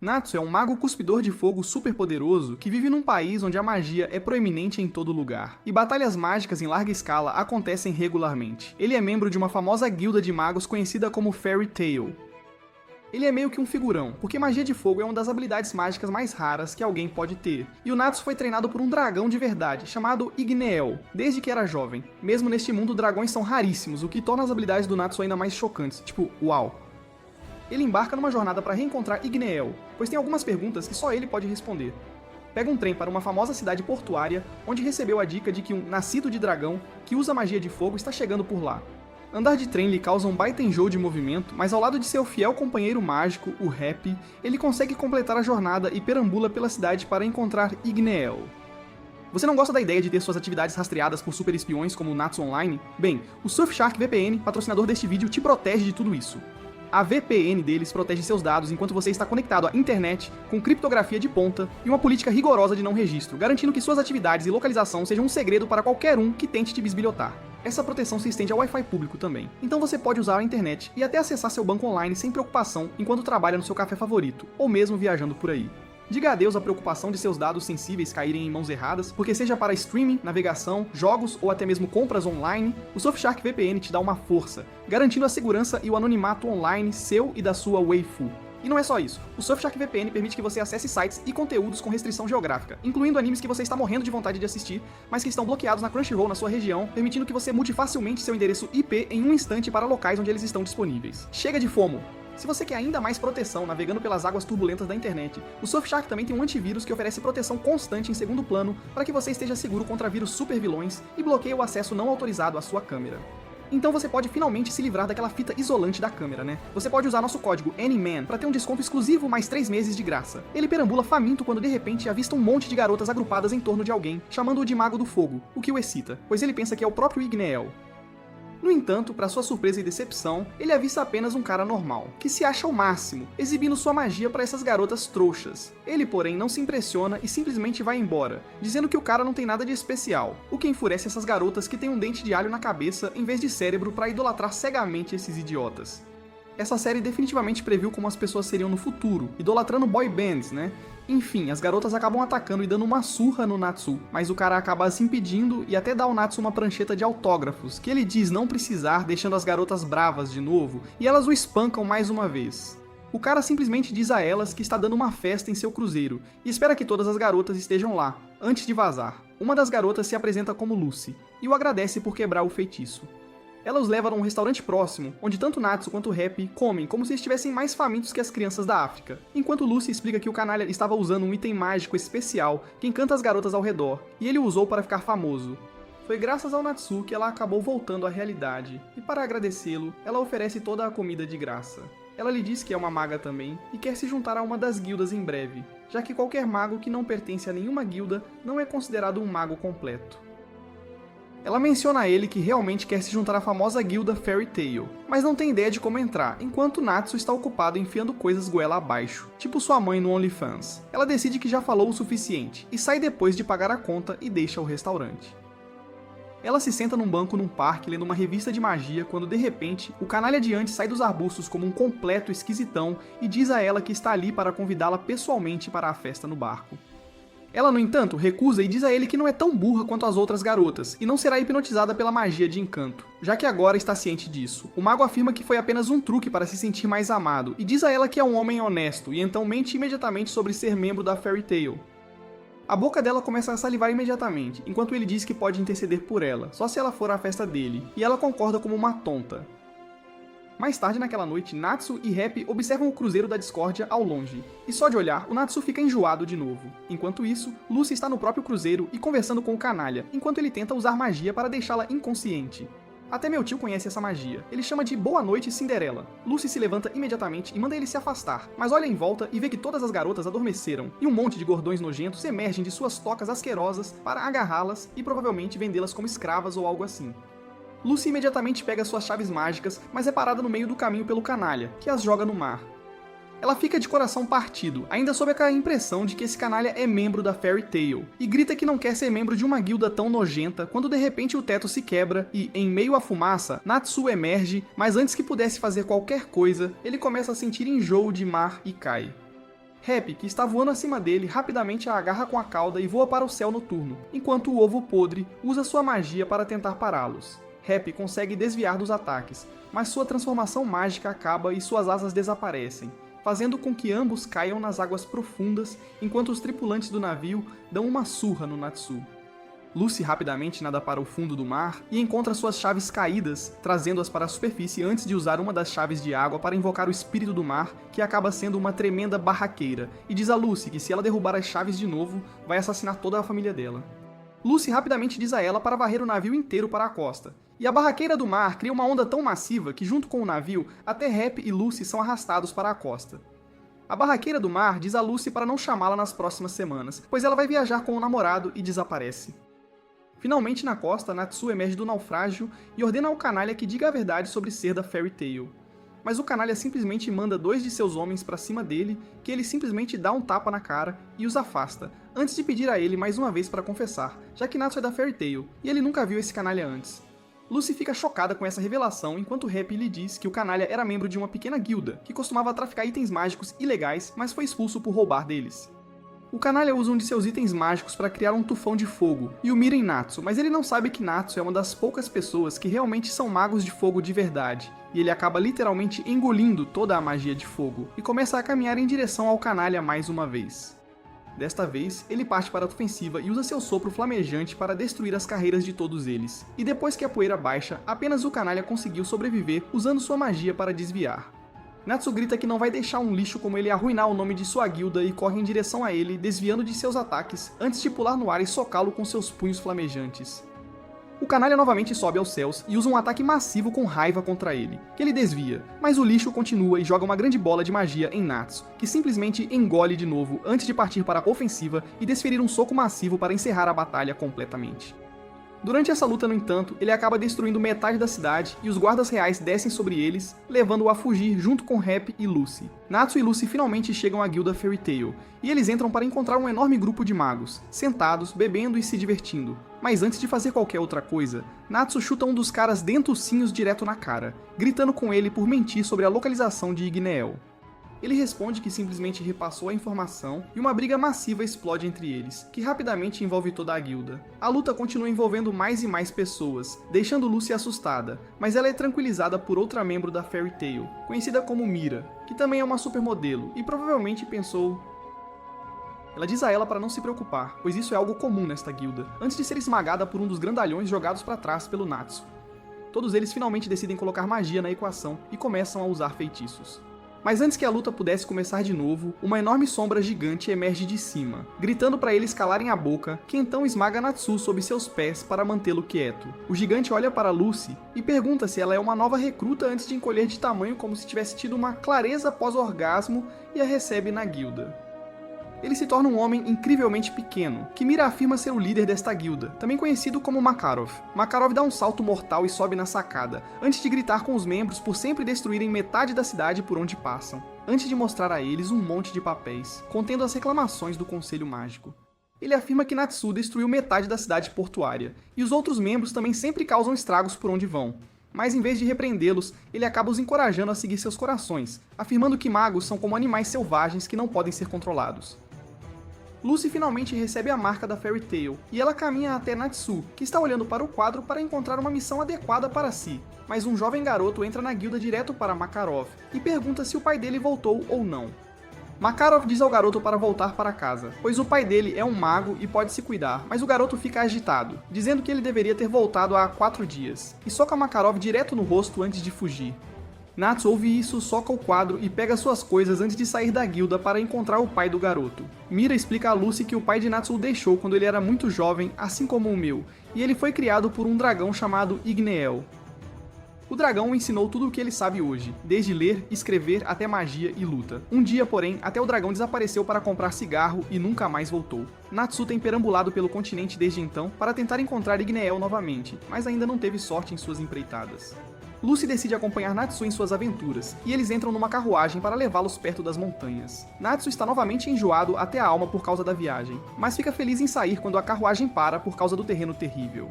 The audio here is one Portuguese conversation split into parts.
Natsu é um mago cuspidor de fogo super poderoso que vive num país onde a magia é proeminente em todo lugar, e batalhas mágicas em larga escala acontecem regularmente. Ele é membro de uma famosa guilda de magos conhecida como Fairy Tail. Ele é meio que um figurão, porque magia de fogo é uma das habilidades mágicas mais raras que alguém pode ter. E o Natsu foi treinado por um dragão de verdade, chamado Igneel, desde que era jovem. Mesmo neste mundo, dragões são raríssimos, o que torna as habilidades do Natsu ainda mais chocantes, tipo, uau. Ele embarca numa jornada para reencontrar Igneel, pois tem algumas perguntas que só ele pode responder. Pega um trem para uma famosa cidade portuária, onde recebeu a dica de que um nascido de dragão, que usa magia de fogo, está chegando por lá. Andar de trem lhe causa um baita enjoo de movimento, mas ao lado de seu fiel companheiro mágico, o Happy, ele consegue completar a jornada e perambula pela cidade para encontrar Igneel. Você não gosta da ideia de ter suas atividades rastreadas por super espiões como o Natsu Online? Bem, o Surfshark VPN, patrocinador deste vídeo, te protege de tudo isso. A VPN deles protege seus dados enquanto você está conectado à internet, com criptografia de ponta e uma política rigorosa de não registro, garantindo que suas atividades e localização sejam um segredo para qualquer um que tente te bisbilhotar. Essa proteção se estende ao Wi-Fi público também, então você pode usar a internet e até acessar seu banco online sem preocupação enquanto trabalha no seu café favorito, ou mesmo viajando por aí. Diga adeus à preocupação de seus dados sensíveis caírem em mãos erradas, porque seja para streaming, navegação, jogos ou até mesmo compras online, o Surfshark VPN te dá uma força, garantindo a segurança e o anonimato online seu e da sua waifu. E não é só isso, o Surfshark VPN permite que você acesse sites e conteúdos com restrição geográfica, incluindo animes que você está morrendo de vontade de assistir, mas que estão bloqueados na Crunchyroll na sua região, permitindo que você mude facilmente seu endereço IP em um instante para locais onde eles estão disponíveis. Chega de FOMO! Se você quer ainda mais proteção navegando pelas águas turbulentas da internet, o Surfshark também tem um antivírus que oferece proteção constante em segundo plano para que você esteja seguro contra vírus super vilões e bloqueia o acesso não autorizado à sua câmera. Então você pode finalmente se livrar daquela fita isolante da câmera, né? Você pode usar nosso código ANYMAN para ter um desconto exclusivo mais 3 meses de graça. Ele perambula faminto quando de repente avista um monte de garotas agrupadas em torno de alguém, chamando-o de Mago do Fogo, o que o excita, pois ele pensa que é o próprio Igneel. No entanto, para sua surpresa e decepção, ele avista apenas um cara normal, que se acha o máximo, exibindo sua magia para essas garotas trouxas. Ele, porém, não se impressiona e simplesmente vai embora, dizendo que o cara não tem nada de especial, o que enfurece essas garotas que têm um dente de alho na cabeça em vez de cérebro para idolatrar cegamente esses idiotas. Essa série definitivamente previu como as pessoas seriam no futuro, idolatrando boy bands, né? Enfim, as garotas acabam atacando e dando uma surra no Natsu, mas o cara acaba se impedindo e até dá ao Natsu uma prancheta de autógrafos, que ele diz não precisar, deixando as garotas bravas de novo, e elas o espancam mais uma vez. O cara simplesmente diz a elas que está dando uma festa em seu cruzeiro, e espera que todas as garotas estejam lá, antes de vazar. Uma das garotas se apresenta como Lucy, e o agradece por quebrar o feitiço. Ela os leva a um restaurante próximo, onde tanto Natsu quanto o Happy comem como se estivessem mais famintos que as crianças da África, enquanto Lucy explica que o canalha estava usando um item mágico especial que encanta as garotas ao redor, e ele o usou para ficar famoso. Foi graças ao Natsu que ela acabou voltando à realidade, e para agradecê-lo, ela oferece toda a comida de graça. Ela lhe diz que é uma maga também, e quer se juntar a uma das guildas em breve, já que qualquer mago que não pertence a nenhuma guilda não é considerado um mago completo. Ela menciona a ele que realmente quer se juntar à famosa guilda Fairy Tail, mas não tem ideia de como entrar, enquanto Natsu está ocupado enfiando coisas goela abaixo, tipo sua mãe no OnlyFans. Ela decide que já falou o suficiente, e sai depois de pagar a conta e deixa o restaurante. Ela se senta num banco num parque lendo uma revista de magia quando de repente o canalha de antes sai dos arbustos como um completo esquisitão e diz a ela que está ali para convidá-la pessoalmente para a festa no barco. Ela, no entanto, recusa e diz a ele que não é tão burra quanto as outras garotas, e não será hipnotizada pela magia de encanto, já que agora está ciente disso. O mago afirma que foi apenas um truque para se sentir mais amado, e diz a ela que é um homem honesto, e então mente imediatamente sobre ser membro da Fairy Tail. A boca dela começa a salivar imediatamente, enquanto ele diz que pode interceder por ela, só se ela for à festa dele, e ela concorda como uma tonta. Mais tarde naquela noite, Natsu e Happy observam o cruzeiro da discórdia ao longe, e só de olhar, o Natsu fica enjoado de novo. Enquanto isso, Lucy está no próprio cruzeiro e conversando com o canalha, enquanto ele tenta usar magia para deixá-la inconsciente. Até meu tio conhece essa magia. Ele chama de Boa Noite Cinderela. Lucy se levanta imediatamente e manda ele se afastar, mas olha em volta e vê que todas as garotas adormeceram, e um monte de gordões nojentos emergem de suas tocas asquerosas para agarrá-las e provavelmente vendê-las como escravas ou algo assim. Lucy imediatamente pega suas chaves mágicas, mas é parada no meio do caminho pelo canalha, que as joga no mar. Ela fica de coração partido, ainda sob a impressão de que esse canalha é membro da Fairy Tail, e grita que não quer ser membro de uma guilda tão nojenta, quando de repente o teto se quebra e, em meio à fumaça, Natsu emerge, mas antes que pudesse fazer qualquer coisa, ele começa a sentir enjoo de mar e cai. Happy, que está voando acima dele, rapidamente a agarra com a cauda e voa para o céu noturno, enquanto o Ovo Podre usa sua magia para tentar pará-los. Happy consegue desviar dos ataques, mas sua transformação mágica acaba e suas asas desaparecem, fazendo com que ambos caiam nas águas profundas, enquanto os tripulantes do navio dão uma surra no Natsu. Lucy rapidamente nada para o fundo do mar e encontra suas chaves caídas, trazendo-as para a superfície antes de usar uma das chaves de água para invocar o espírito do mar, que acaba sendo uma tremenda barraqueira, e diz a Lucy que se ela derrubar as chaves de novo, vai assassinar toda a família dela. Lucy rapidamente diz a ela para varrer o navio inteiro para a costa, e a barraqueira do mar cria uma onda tão massiva que junto com o navio, até Happy e Lucy são arrastados para a costa. A barraqueira do mar diz a Lucy para não chamá-la nas próximas semanas, pois ela vai viajar com o namorado e desaparece. Finalmente, na costa, Natsu emerge do naufrágio e ordena ao canalha que diga a verdade sobre ser da Fairy Tail. Mas o canalha simplesmente manda 2 de seus homens para cima dele, que ele simplesmente dá um tapa na cara e os afasta, antes de pedir a ele mais uma vez para confessar, já que Natsu é da Fairy Tail e ele nunca viu esse canalha antes. Lucy fica chocada com essa revelação enquanto Happy lhe diz que o canalha era membro de uma pequena guilda que costumava traficar itens mágicos ilegais, mas foi expulso por roubar deles. O canalha usa um de seus itens mágicos para criar um tufão de fogo e o mira em Natsu, mas ele não sabe que Natsu é uma das poucas pessoas que realmente são magos de fogo de verdade, e ele acaba literalmente engolindo toda a magia de fogo e começa a caminhar em direção ao canalha mais uma vez. Desta vez, ele parte para a ofensiva e usa seu sopro flamejante para destruir as carreiras de todos eles, e depois que a poeira baixa, apenas o canalha conseguiu sobreviver usando sua magia para desviar. Natsu grita que não vai deixar um lixo como ele arruinar o nome de sua guilda e corre em direção a ele, desviando de seus ataques, antes de pular no ar e socá-lo com seus punhos flamejantes. O canalha novamente sobe aos céus e usa um ataque massivo com raiva contra ele, que ele desvia, mas o lixo continua e joga uma grande bola de magia em Natsu, que simplesmente engole de novo antes de partir para a ofensiva e desferir um soco massivo para encerrar a batalha completamente. Durante essa luta, no entanto, ele acaba destruindo metade da cidade e os guardas reais descem sobre eles, levando-o a fugir junto com Happy e Lucy. Natsu e Lucy finalmente chegam à guilda Fairy Tail, e eles entram para encontrar um enorme grupo de magos, sentados, bebendo e se divertindo. Mas antes de fazer qualquer outra coisa, Natsu chuta um dos caras dentucinhos direto na cara, gritando com ele por mentir sobre a localização de Igneel. Ele responde que simplesmente repassou a informação e uma briga massiva explode entre eles, que rapidamente envolve toda a guilda. A luta continua envolvendo mais e mais pessoas, deixando Lucy assustada, mas ela é tranquilizada por outra membro da Fairy Tail, conhecida como Mira, que também é uma supermodelo e provavelmente pensou... Ela diz a ela para não se preocupar, pois isso é algo comum nesta guilda, antes de ser esmagada por um dos grandalhões jogados para trás pelo Natsu. Todos eles finalmente decidem colocar magia na equação e começam a usar feitiços. Mas antes que a luta pudesse começar de novo, uma enorme sombra gigante emerge de cima, gritando para eles calarem a boca, que então esmaga Natsu sob seus pés para mantê-lo quieto. O gigante olha para Lucy e pergunta se ela é uma nova recruta antes de encolher de tamanho como se tivesse tido uma clareza pós-orgasmo e a recebe na guilda. Ele se torna um homem incrivelmente pequeno, que Mira afirma ser o líder desta guilda, também conhecido como Makarov. Makarov dá um salto mortal e sobe na sacada, antes de gritar com os membros por sempre destruírem metade da cidade por onde passam, antes de mostrar a eles um monte de papéis, contendo as reclamações do Conselho Mágico. Ele afirma que Natsu destruiu metade da cidade portuária, e os outros membros também sempre causam estragos por onde vão. Mas em vez de repreendê-los, ele acaba os encorajando a seguir seus corações, afirmando que magos são como animais selvagens que não podem ser controlados. Lucy finalmente recebe a marca da Fairy Tail, e ela caminha até Natsu, que está olhando para o quadro para encontrar uma missão adequada para si. Mas um jovem garoto entra na guilda direto para Makarov, e pergunta se o pai dele voltou ou não. Makarov diz ao garoto para voltar para casa, pois o pai dele é um mago e pode se cuidar, mas o garoto fica agitado, dizendo que ele deveria ter voltado há 4 dias, e soca Makarov direto no rosto antes de fugir. Natsu ouve isso, soca o quadro e pega suas coisas antes de sair da guilda para encontrar o pai do garoto. Mira explica a Lucy que o pai de Natsu o deixou quando ele era muito jovem, assim como o meu, e ele foi criado por um dragão chamado Igneel. O dragão o ensinou tudo o que ele sabe hoje, desde ler, escrever até magia e luta. Um dia, porém, até o dragão desapareceu para comprar cigarro e nunca mais voltou. Natsu tem perambulado pelo continente desde então para tentar encontrar Igneel novamente, mas ainda não teve sorte em suas empreitadas. Lucy decide acompanhar Natsu em suas aventuras, e eles entram numa carruagem para levá-los perto das montanhas. Natsu está novamente enjoado até a alma por causa da viagem, mas fica feliz em sair quando a carruagem para por causa do terreno terrível.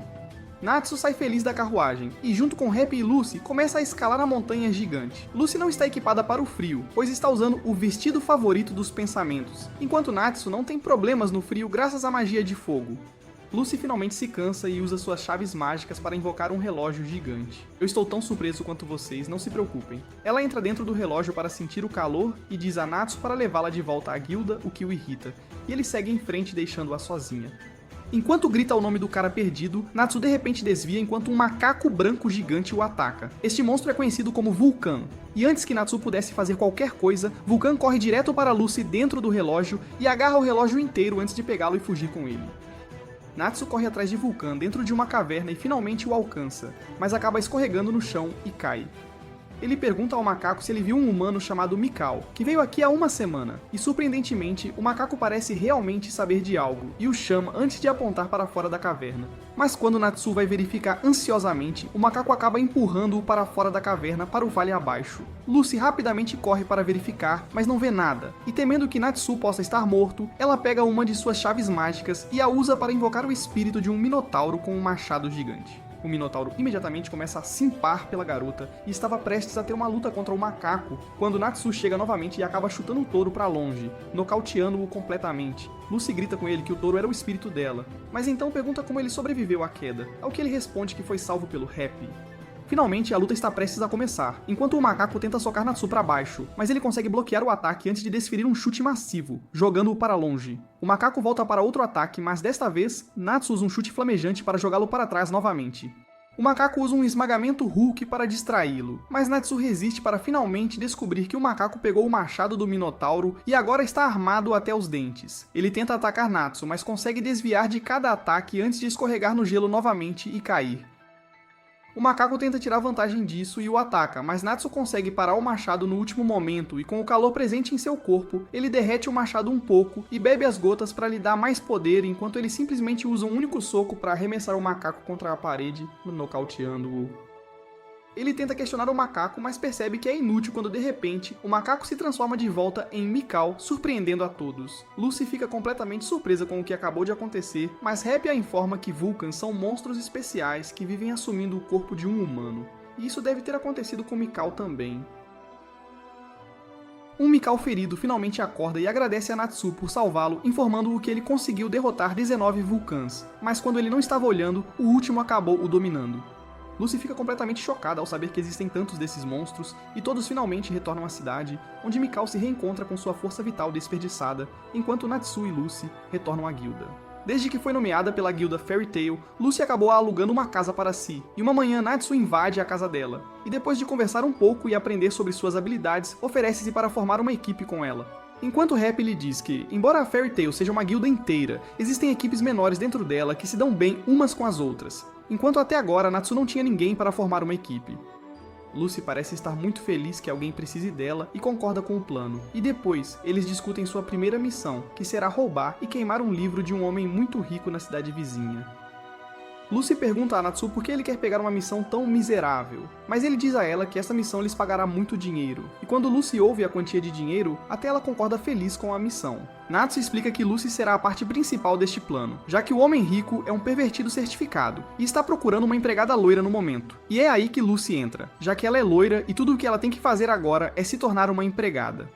Natsu sai feliz da carruagem, e junto com Happy e Lucy, começa a escalar a montanha gigante. Lucy não está equipada para o frio, pois está usando o vestido favorito dos pensamentos, enquanto Natsu não tem problemas no frio graças à magia de fogo. Lucy finalmente se cansa e usa suas chaves mágicas para invocar um relógio gigante. Eu estou tão surpreso quanto vocês, não se preocupem. Ela entra dentro do relógio para sentir o calor e diz a Natsu para levá-la de volta à guilda, o que o irrita, e ele segue em frente deixando-a sozinha. Enquanto grita o nome do cara perdido, Natsu de repente desvia enquanto um macaco branco gigante o ataca. Este monstro é conhecido como Vulcan, e antes que Natsu pudesse fazer qualquer coisa, Vulcan corre direto para Lucy dentro do relógio e agarra o relógio inteiro antes de pegá-lo e fugir com ele. Natsu corre atrás de Vulcan dentro de uma caverna e finalmente o alcança, mas acaba escorregando no chão e cai. Ele pergunta ao macaco se ele viu um humano chamado Mikau, que veio aqui há uma semana, e surpreendentemente, o macaco parece realmente saber de algo, e o chama antes de apontar para fora da caverna. Mas quando Natsu vai verificar ansiosamente, o macaco acaba empurrando-o para fora da caverna para o vale abaixo. Lucy rapidamente corre para verificar, mas não vê nada, e temendo que Natsu possa estar morto, ela pega uma de suas chaves mágicas e a usa para invocar o espírito de um minotauro com um machado gigante. O Minotauro imediatamente começa a simpar pela garota e estava prestes a ter uma luta contra o macaco, quando Natsu chega novamente e acaba chutando o touro para longe, nocauteando-o completamente. Lucy grita com ele que o touro era o espírito dela, mas então pergunta como ele sobreviveu à queda, ao que ele responde que foi salvo pelo Happy. Finalmente, a luta está prestes a começar, enquanto o macaco tenta socar Natsu para baixo, mas ele consegue bloquear o ataque antes de desferir um chute massivo, jogando-o para longe. O macaco volta para outro ataque, mas desta vez, Natsu usa um chute flamejante para jogá-lo para trás novamente. O macaco usa um esmagamento Hulk para distraí-lo, mas Natsu resiste para finalmente descobrir que o macaco pegou o machado do Minotauro e agora está armado até os dentes. Ele tenta atacar Natsu, mas consegue desviar de cada ataque antes de escorregar no gelo novamente e cair. O macaco tenta tirar vantagem disso e o ataca, mas Natsu consegue parar o machado no último momento e com o calor presente em seu corpo, ele derrete o machado um pouco e bebe as gotas para lhe dar mais poder enquanto ele simplesmente usa um único soco para arremessar o macaco contra a parede, nocauteando-o. Ele tenta questionar o macaco, mas percebe que é inútil quando de repente, o macaco se transforma de volta em Mikau, surpreendendo a todos. Lucy fica completamente surpresa com o que acabou de acontecer, mas Happy a informa que Vulcans são monstros especiais que vivem assumindo o corpo de um humano. E isso deve ter acontecido com Mikau também. Um Mikau ferido finalmente acorda e agradece a Natsu por salvá-lo, informando-o que ele conseguiu derrotar 19 Vulcans, mas quando ele não estava olhando, o último acabou o dominando. Lucy fica completamente chocada ao saber que existem tantos desses monstros, e todos finalmente retornam à cidade, onde Mikau se reencontra com sua força vital desperdiçada, enquanto Natsu e Lucy retornam à guilda. Desde que foi nomeada pela guilda Fairy Tail, Lucy acabou alugando uma casa para si, e uma manhã Natsu invade a casa dela, e depois de conversar um pouco e aprender sobre suas habilidades, oferece-se para formar uma equipe com ela. Enquanto Happy lhe diz que, embora a Fairy Tail seja uma guilda inteira, existem equipes menores dentro dela que se dão bem umas com as outras, enquanto até agora Natsu não tinha ninguém para formar uma equipe. Lucy parece estar muito feliz que alguém precise dela e concorda com o plano, e depois eles discutem sua primeira missão, que será roubar e queimar um livro de um homem muito rico na cidade vizinha. Lucy pergunta a Natsu por que ele quer pegar uma missão tão miserável, mas ele diz a ela que essa missão lhes pagará muito dinheiro, e quando Lucy ouve a quantia de dinheiro, até ela concorda feliz com a missão. Natsu explica que Lucy será a parte principal deste plano, já que o homem rico é um pervertido certificado, e está procurando uma empregada loira no momento. E é aí que Lucy entra, já que ela é loira e tudo o que ela tem que fazer agora é se tornar uma empregada.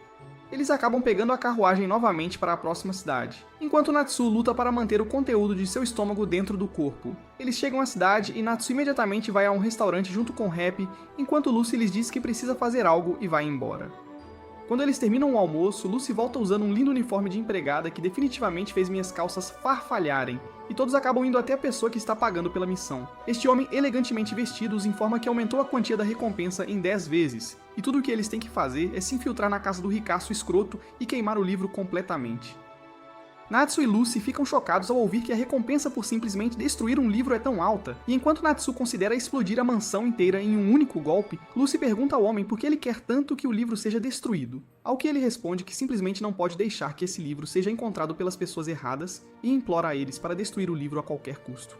Eles acabam pegando a carruagem novamente para a próxima cidade, enquanto Natsu luta para manter o conteúdo de seu estômago dentro do corpo. Eles chegam à cidade e Natsu imediatamente vai a um restaurante junto com Happy, enquanto Lucy lhes diz que precisa fazer algo e vai embora. Quando eles terminam o almoço, Lucy volta usando um lindo uniforme de empregada que definitivamente fez minhas calças farfalharem, e todos acabam indo até a pessoa que está pagando pela missão. Este homem elegantemente vestido os informa que aumentou a quantia da recompensa em 10 vezes, e tudo o que eles têm que fazer é se infiltrar na casa do ricaço escroto e queimar o livro completamente. Natsu e Lucy ficam chocados ao ouvir que a recompensa por simplesmente destruir um livro é tão alta, e enquanto Natsu considera explodir a mansão inteira em um único golpe, Lucy pergunta ao homem por que ele quer tanto que o livro seja destruído, ao que ele responde que simplesmente não pode deixar que esse livro seja encontrado pelas pessoas erradas e implora a eles para destruir o livro a qualquer custo.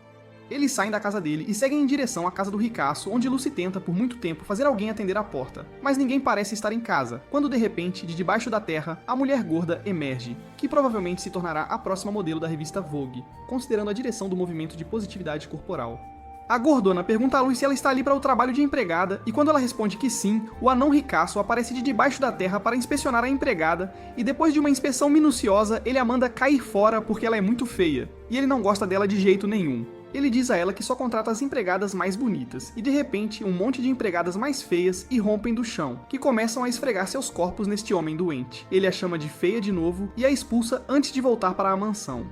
Eles saem da casa dele e seguem em direção à casa do ricaço, onde Lucy tenta, por muito tempo, fazer alguém atender a porta. Mas ninguém parece estar em casa, quando de repente, de debaixo da terra, a mulher gorda emerge, que provavelmente se tornará a próxima modelo da revista Vogue, considerando a direção do movimento de positividade corporal. A gordona pergunta a Lucy se ela está ali para o trabalho de empregada, e quando ela responde que sim, o anão ricaço aparece de debaixo da terra para inspecionar a empregada, e depois de uma inspeção minuciosa, ele a manda cair fora porque ela é muito feia, e ele não gosta dela de jeito nenhum. Ele diz a ela que só contrata as empregadas mais bonitas, e de repente, um monte de empregadas mais feias irrompem do chão, que começam a esfregar seus corpos neste homem doente. Ele a chama de feia de novo e a expulsa antes de voltar para a mansão.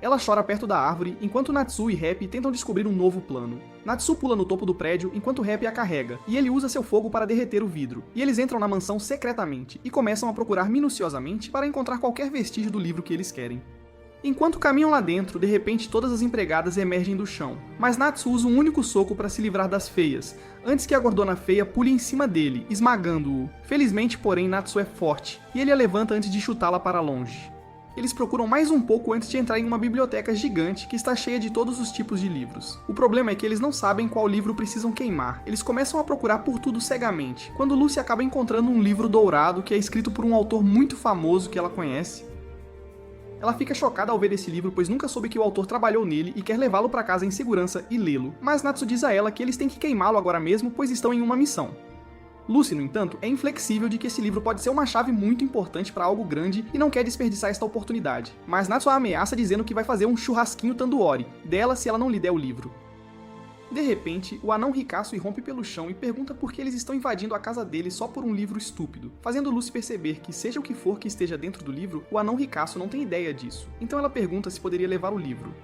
Ela chora perto da árvore, enquanto Natsu e Happy tentam descobrir um novo plano. Natsu pula no topo do prédio, enquanto Happy a carrega, e ele usa seu fogo para derreter o vidro. E eles entram na mansão secretamente, e começam a procurar minuciosamente para encontrar qualquer vestígio do livro que eles querem. Enquanto caminham lá dentro, de repente todas as empregadas emergem do chão, mas Natsu usa um único soco para se livrar das feias, antes que a gordona feia pule em cima dele, esmagando-o. Felizmente, porém, Natsu é forte, e ele a levanta antes de chutá-la para longe. Eles procuram mais um pouco antes de entrar em uma biblioteca gigante que está cheia de todos os tipos de livros. O problema é que eles não sabem qual livro precisam queimar. Eles começam a procurar por tudo cegamente, quando Lucy acaba encontrando um livro dourado que é escrito por um autor muito famoso que ela conhece. Ela fica chocada ao ver esse livro, pois nunca soube que o autor trabalhou nele e quer levá-lo para casa em segurança e lê-lo. Mas Natsu diz a ela que eles têm que queimá-lo agora mesmo, pois estão em uma missão. Lucy, no entanto, é inflexível de que esse livro pode ser uma chave muito importante para algo grande e não quer desperdiçar esta oportunidade. Mas Natsu a ameaça dizendo que vai fazer um churrasquinho tandoori dela se ela não lhe der o livro. De repente, o anão ricaço irrompe pelo chão e pergunta por que eles estão invadindo a casa dele só por um livro estúpido, fazendo Lucy perceber que, seja o que for que esteja dentro do livro, o anão ricaço não tem ideia disso. Então ela pergunta se poderia levar o livro.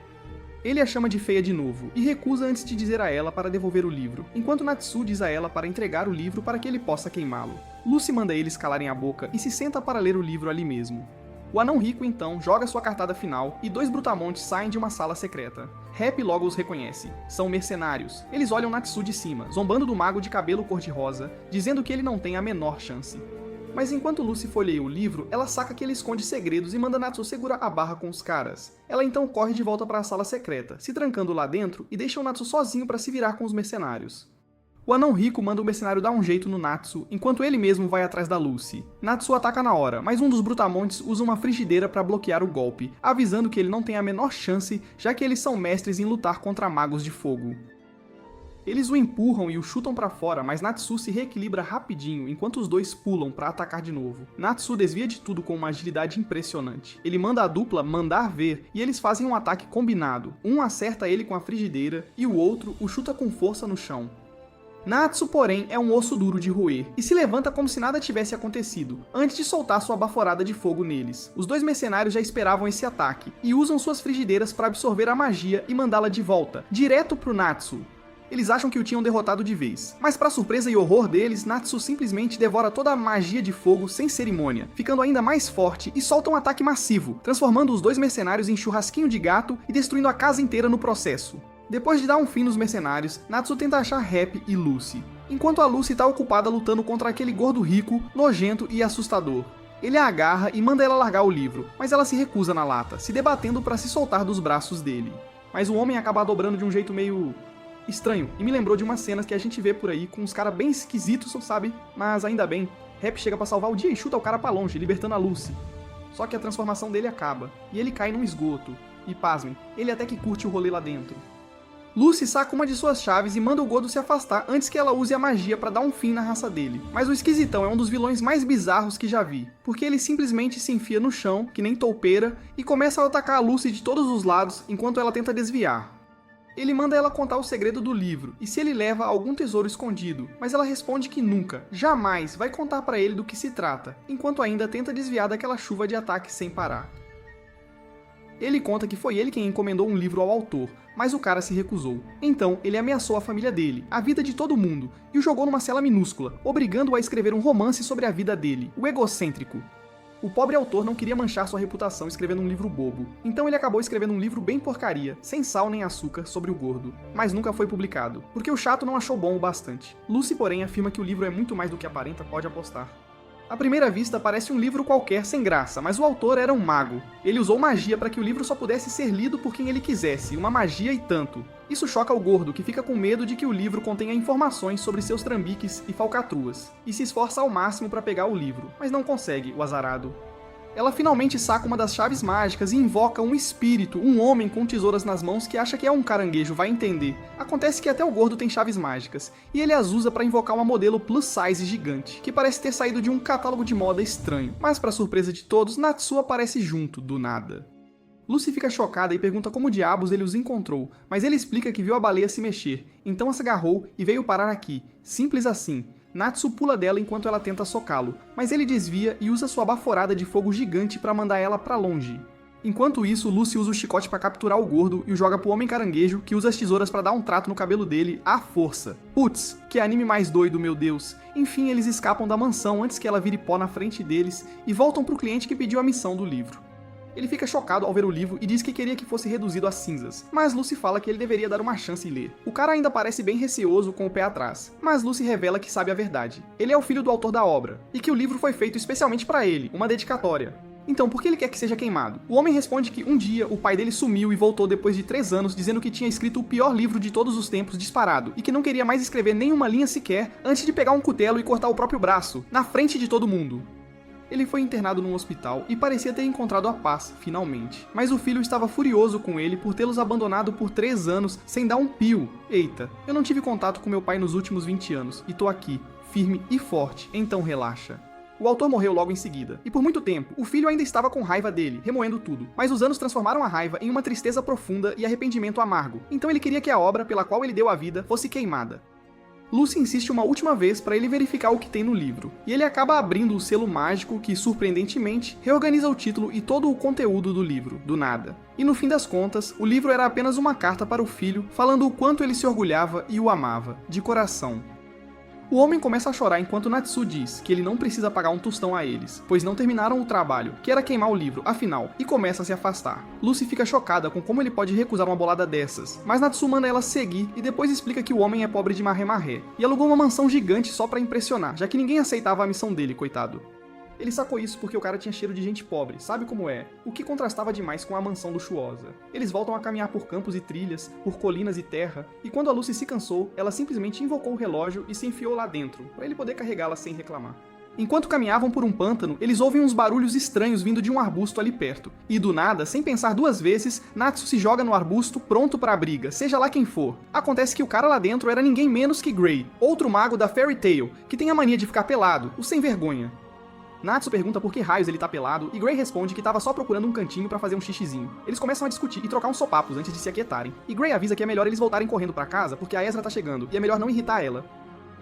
Ele a chama de feia de novo, e recusa antes de dizer a ela para devolver o livro, enquanto Natsu diz a ela para entregar o livro para que ele possa queimá-lo. Lucy manda eles calarem a boca e se senta para ler o livro ali mesmo. O anão rico, então, joga sua cartada final e 2 brutamontes saem de uma sala secreta. Happy logo os reconhece. São mercenários. Eles olham Natsu de cima, zombando do mago de cabelo cor-de-rosa, dizendo que ele não tem a menor chance. Mas enquanto Lucy folheia o livro, ela saca que ele esconde segredos e manda Natsu segurar a barra com os caras. Ela então corre de volta para a sala secreta, se trancando lá dentro e deixa o Natsu sozinho para se virar com os mercenários. O anão rico manda o mercenário dar um jeito no Natsu, enquanto ele mesmo vai atrás da Lucy. Natsu ataca na hora, mas um dos brutamontes usa uma frigideira para bloquear o golpe, avisando que ele não tem a menor chance, já que eles são mestres em lutar contra magos de fogo. Eles o empurram e o chutam pra fora, mas Natsu se reequilibra rapidinho enquanto os dois pulam pra atacar de novo. Natsu desvia de tudo com uma agilidade impressionante. Ele manda a dupla mandar ver e eles fazem um ataque combinado. Um acerta ele com a frigideira e o outro o chuta com força no chão. Natsu, porém, é um osso duro de roer, e se levanta como se nada tivesse acontecido, antes de soltar sua baforada de fogo neles. Os 2 mercenários já esperavam esse ataque, e usam suas frigideiras para absorver a magia e mandá-la de volta, direto pro Natsu. Eles acham que o tinham derrotado de vez, mas para surpresa e horror deles, Natsu simplesmente devora toda a magia de fogo sem cerimônia, ficando ainda mais forte e solta um ataque massivo, transformando os 2 mercenários em churrasquinho de gato e destruindo a casa inteira no processo. Depois de dar um fim nos mercenários, Natsu tenta achar Happy e Lucy, enquanto a Lucy está ocupada lutando contra aquele gordo rico, nojento e assustador. Ele a agarra e manda ela largar o livro, mas ela se recusa na lata, se debatendo para se soltar dos braços dele. Mas o homem acaba dobrando de um jeito meio estranho, e me lembrou de umas cenas que a gente vê por aí com uns caras bem esquisitos, sabe? Mas ainda bem, Happy chega pra salvar o dia e chuta o cara pra longe, libertando a Lucy. Só que a transformação dele acaba, e ele cai num esgoto. E pasmem, ele até que curte o rolê lá dentro. Lucy saca uma de suas chaves e manda o gordo se afastar antes que ela use a magia pra dar um fim na raça dele. Mas o esquisitão é um dos vilões mais bizarros que já vi, porque ele simplesmente se enfia no chão, que nem toupeira, e começa a atacar a Lucy de todos os lados enquanto ela tenta desviar. Ele manda ela contar o segredo do livro, e se ele leva algum tesouro escondido, mas ela responde que nunca, jamais, vai contar pra ele do que se trata, enquanto ainda tenta desviar daquela chuva de ataques sem parar. Ele conta que foi ele quem encomendou um livro ao autor, mas o cara se recusou. Então, ele ameaçou a família dele, a vida de todo mundo, e o jogou numa cela minúscula, obrigando-o a escrever um romance sobre a vida dele, o egocêntrico. O pobre autor não queria manchar sua reputação escrevendo um livro bobo, então ele acabou escrevendo um livro bem porcaria, sem sal nem açúcar, sobre o gordo, mas nunca foi publicado, porque o chato não achou bom o bastante. Lucy, porém, afirma que o livro é muito mais do que aparenta, pode apostar. À primeira vista parece um livro qualquer sem graça, mas o autor era um mago. Ele usou magia para que o livro só pudesse ser lido por quem ele quisesse, uma magia e tanto. Isso choca o gordo, que fica com medo de que o livro contenha informações sobre seus trambiques e falcatruas, e se esforça ao máximo para pegar o livro, mas não consegue, o azarado. Ela finalmente saca uma das chaves mágicas e invoca um espírito, um homem com tesouras nas mãos que acha que é um caranguejo, vai entender. Acontece que até o gordo tem chaves mágicas, e ele as usa para invocar uma modelo plus size gigante, que parece ter saído de um catálogo de moda estranho, mas para surpresa de todos, Natsu aparece junto, do nada. Lucy fica chocada e pergunta como diabos ele os encontrou, mas ele explica que viu a baleia se mexer, então as agarrou e veio parar aqui, simples assim. Natsu pula dela enquanto ela tenta socá-lo, mas ele desvia e usa sua baforada de fogo gigante para mandar ela pra longe. Enquanto isso, Lucy usa o chicote para capturar o gordo e o joga pro homem caranguejo, que usa as tesouras para dar um trato no cabelo dele à força. Putz, que anime mais doido, meu Deus. Enfim, eles escapam da mansão antes que ela vire pó na frente deles e voltam pro cliente que pediu a missão do livro. Ele fica chocado ao ver o livro e diz que queria que fosse reduzido a cinzas, mas Lucy fala que ele deveria dar uma chance e ler. O cara ainda parece bem receoso com o pé atrás, mas Lucy revela que sabe a verdade. Ele é o filho do autor da obra, e que o livro foi feito especialmente para ele, uma dedicatória. Então, por que ele quer que seja queimado? O homem responde que um dia o pai dele sumiu e voltou depois de 3 anos dizendo que tinha escrito o pior livro de todos os tempos disparado, e que não queria mais escrever nenhuma linha sequer antes de pegar um cutelo e cortar o próprio braço, na frente de todo mundo. Ele foi internado num hospital e parecia ter encontrado a paz, finalmente. Mas o filho estava furioso com ele por tê-los abandonado por 3 anos sem dar um pio. Eita, eu não tive contato com meu pai nos últimos 20 anos, e tô aqui, firme e forte, então relaxa. O autor morreu logo em seguida, e por muito tempo, o filho ainda estava com raiva dele, remoendo tudo. Mas os anos transformaram a raiva em uma tristeza profunda e arrependimento amargo, então ele queria que a obra pela qual ele deu a vida fosse queimada. Lucy insiste uma última vez para ele verificar o que tem no livro, e ele acaba abrindo o selo mágico que, surpreendentemente, reorganiza o título e todo o conteúdo do livro, do nada. E no fim das contas, o livro era apenas uma carta para o filho, falando o quanto ele se orgulhava e o amava, de coração. O homem começa a chorar enquanto Natsu diz que ele não precisa pagar um tostão a eles, pois não terminaram o trabalho, que era queimar o livro, afinal, e começa a se afastar. Lucy fica chocada com como ele pode recusar uma bolada dessas, mas Natsu manda ela seguir e depois explica que o homem é pobre de marré-marré, e alugou uma mansão gigante só pra impressionar, já que ninguém aceitava a missão dele, coitado. Ele sacou isso porque o cara tinha cheiro de gente pobre, sabe como é? O que contrastava demais com a mansão luxuosa. Eles voltam a caminhar por campos e trilhas, por colinas e terra, e quando a Lucy se cansou, ela simplesmente invocou o relógio e se enfiou lá dentro, para ele poder carregá-la sem reclamar. Enquanto caminhavam por um pântano, eles ouvem uns barulhos estranhos vindo de um arbusto ali perto. E do nada, sem pensar 2 vezes, Natsu se joga no arbusto pronto pra briga, seja lá quem for. Acontece que o cara lá dentro era ninguém menos que Gray, outro mago da Fairy Tail, que tem a mania de ficar pelado, o sem vergonha. Natsu pergunta por que raios ele tá pelado e Gray responde que tava só procurando um cantinho pra fazer um xixizinho. Eles começam a discutir e trocar uns sopapos antes de se aquietarem. E Gray avisa que é melhor eles voltarem correndo pra casa porque a Ezra tá chegando e é melhor não irritar ela.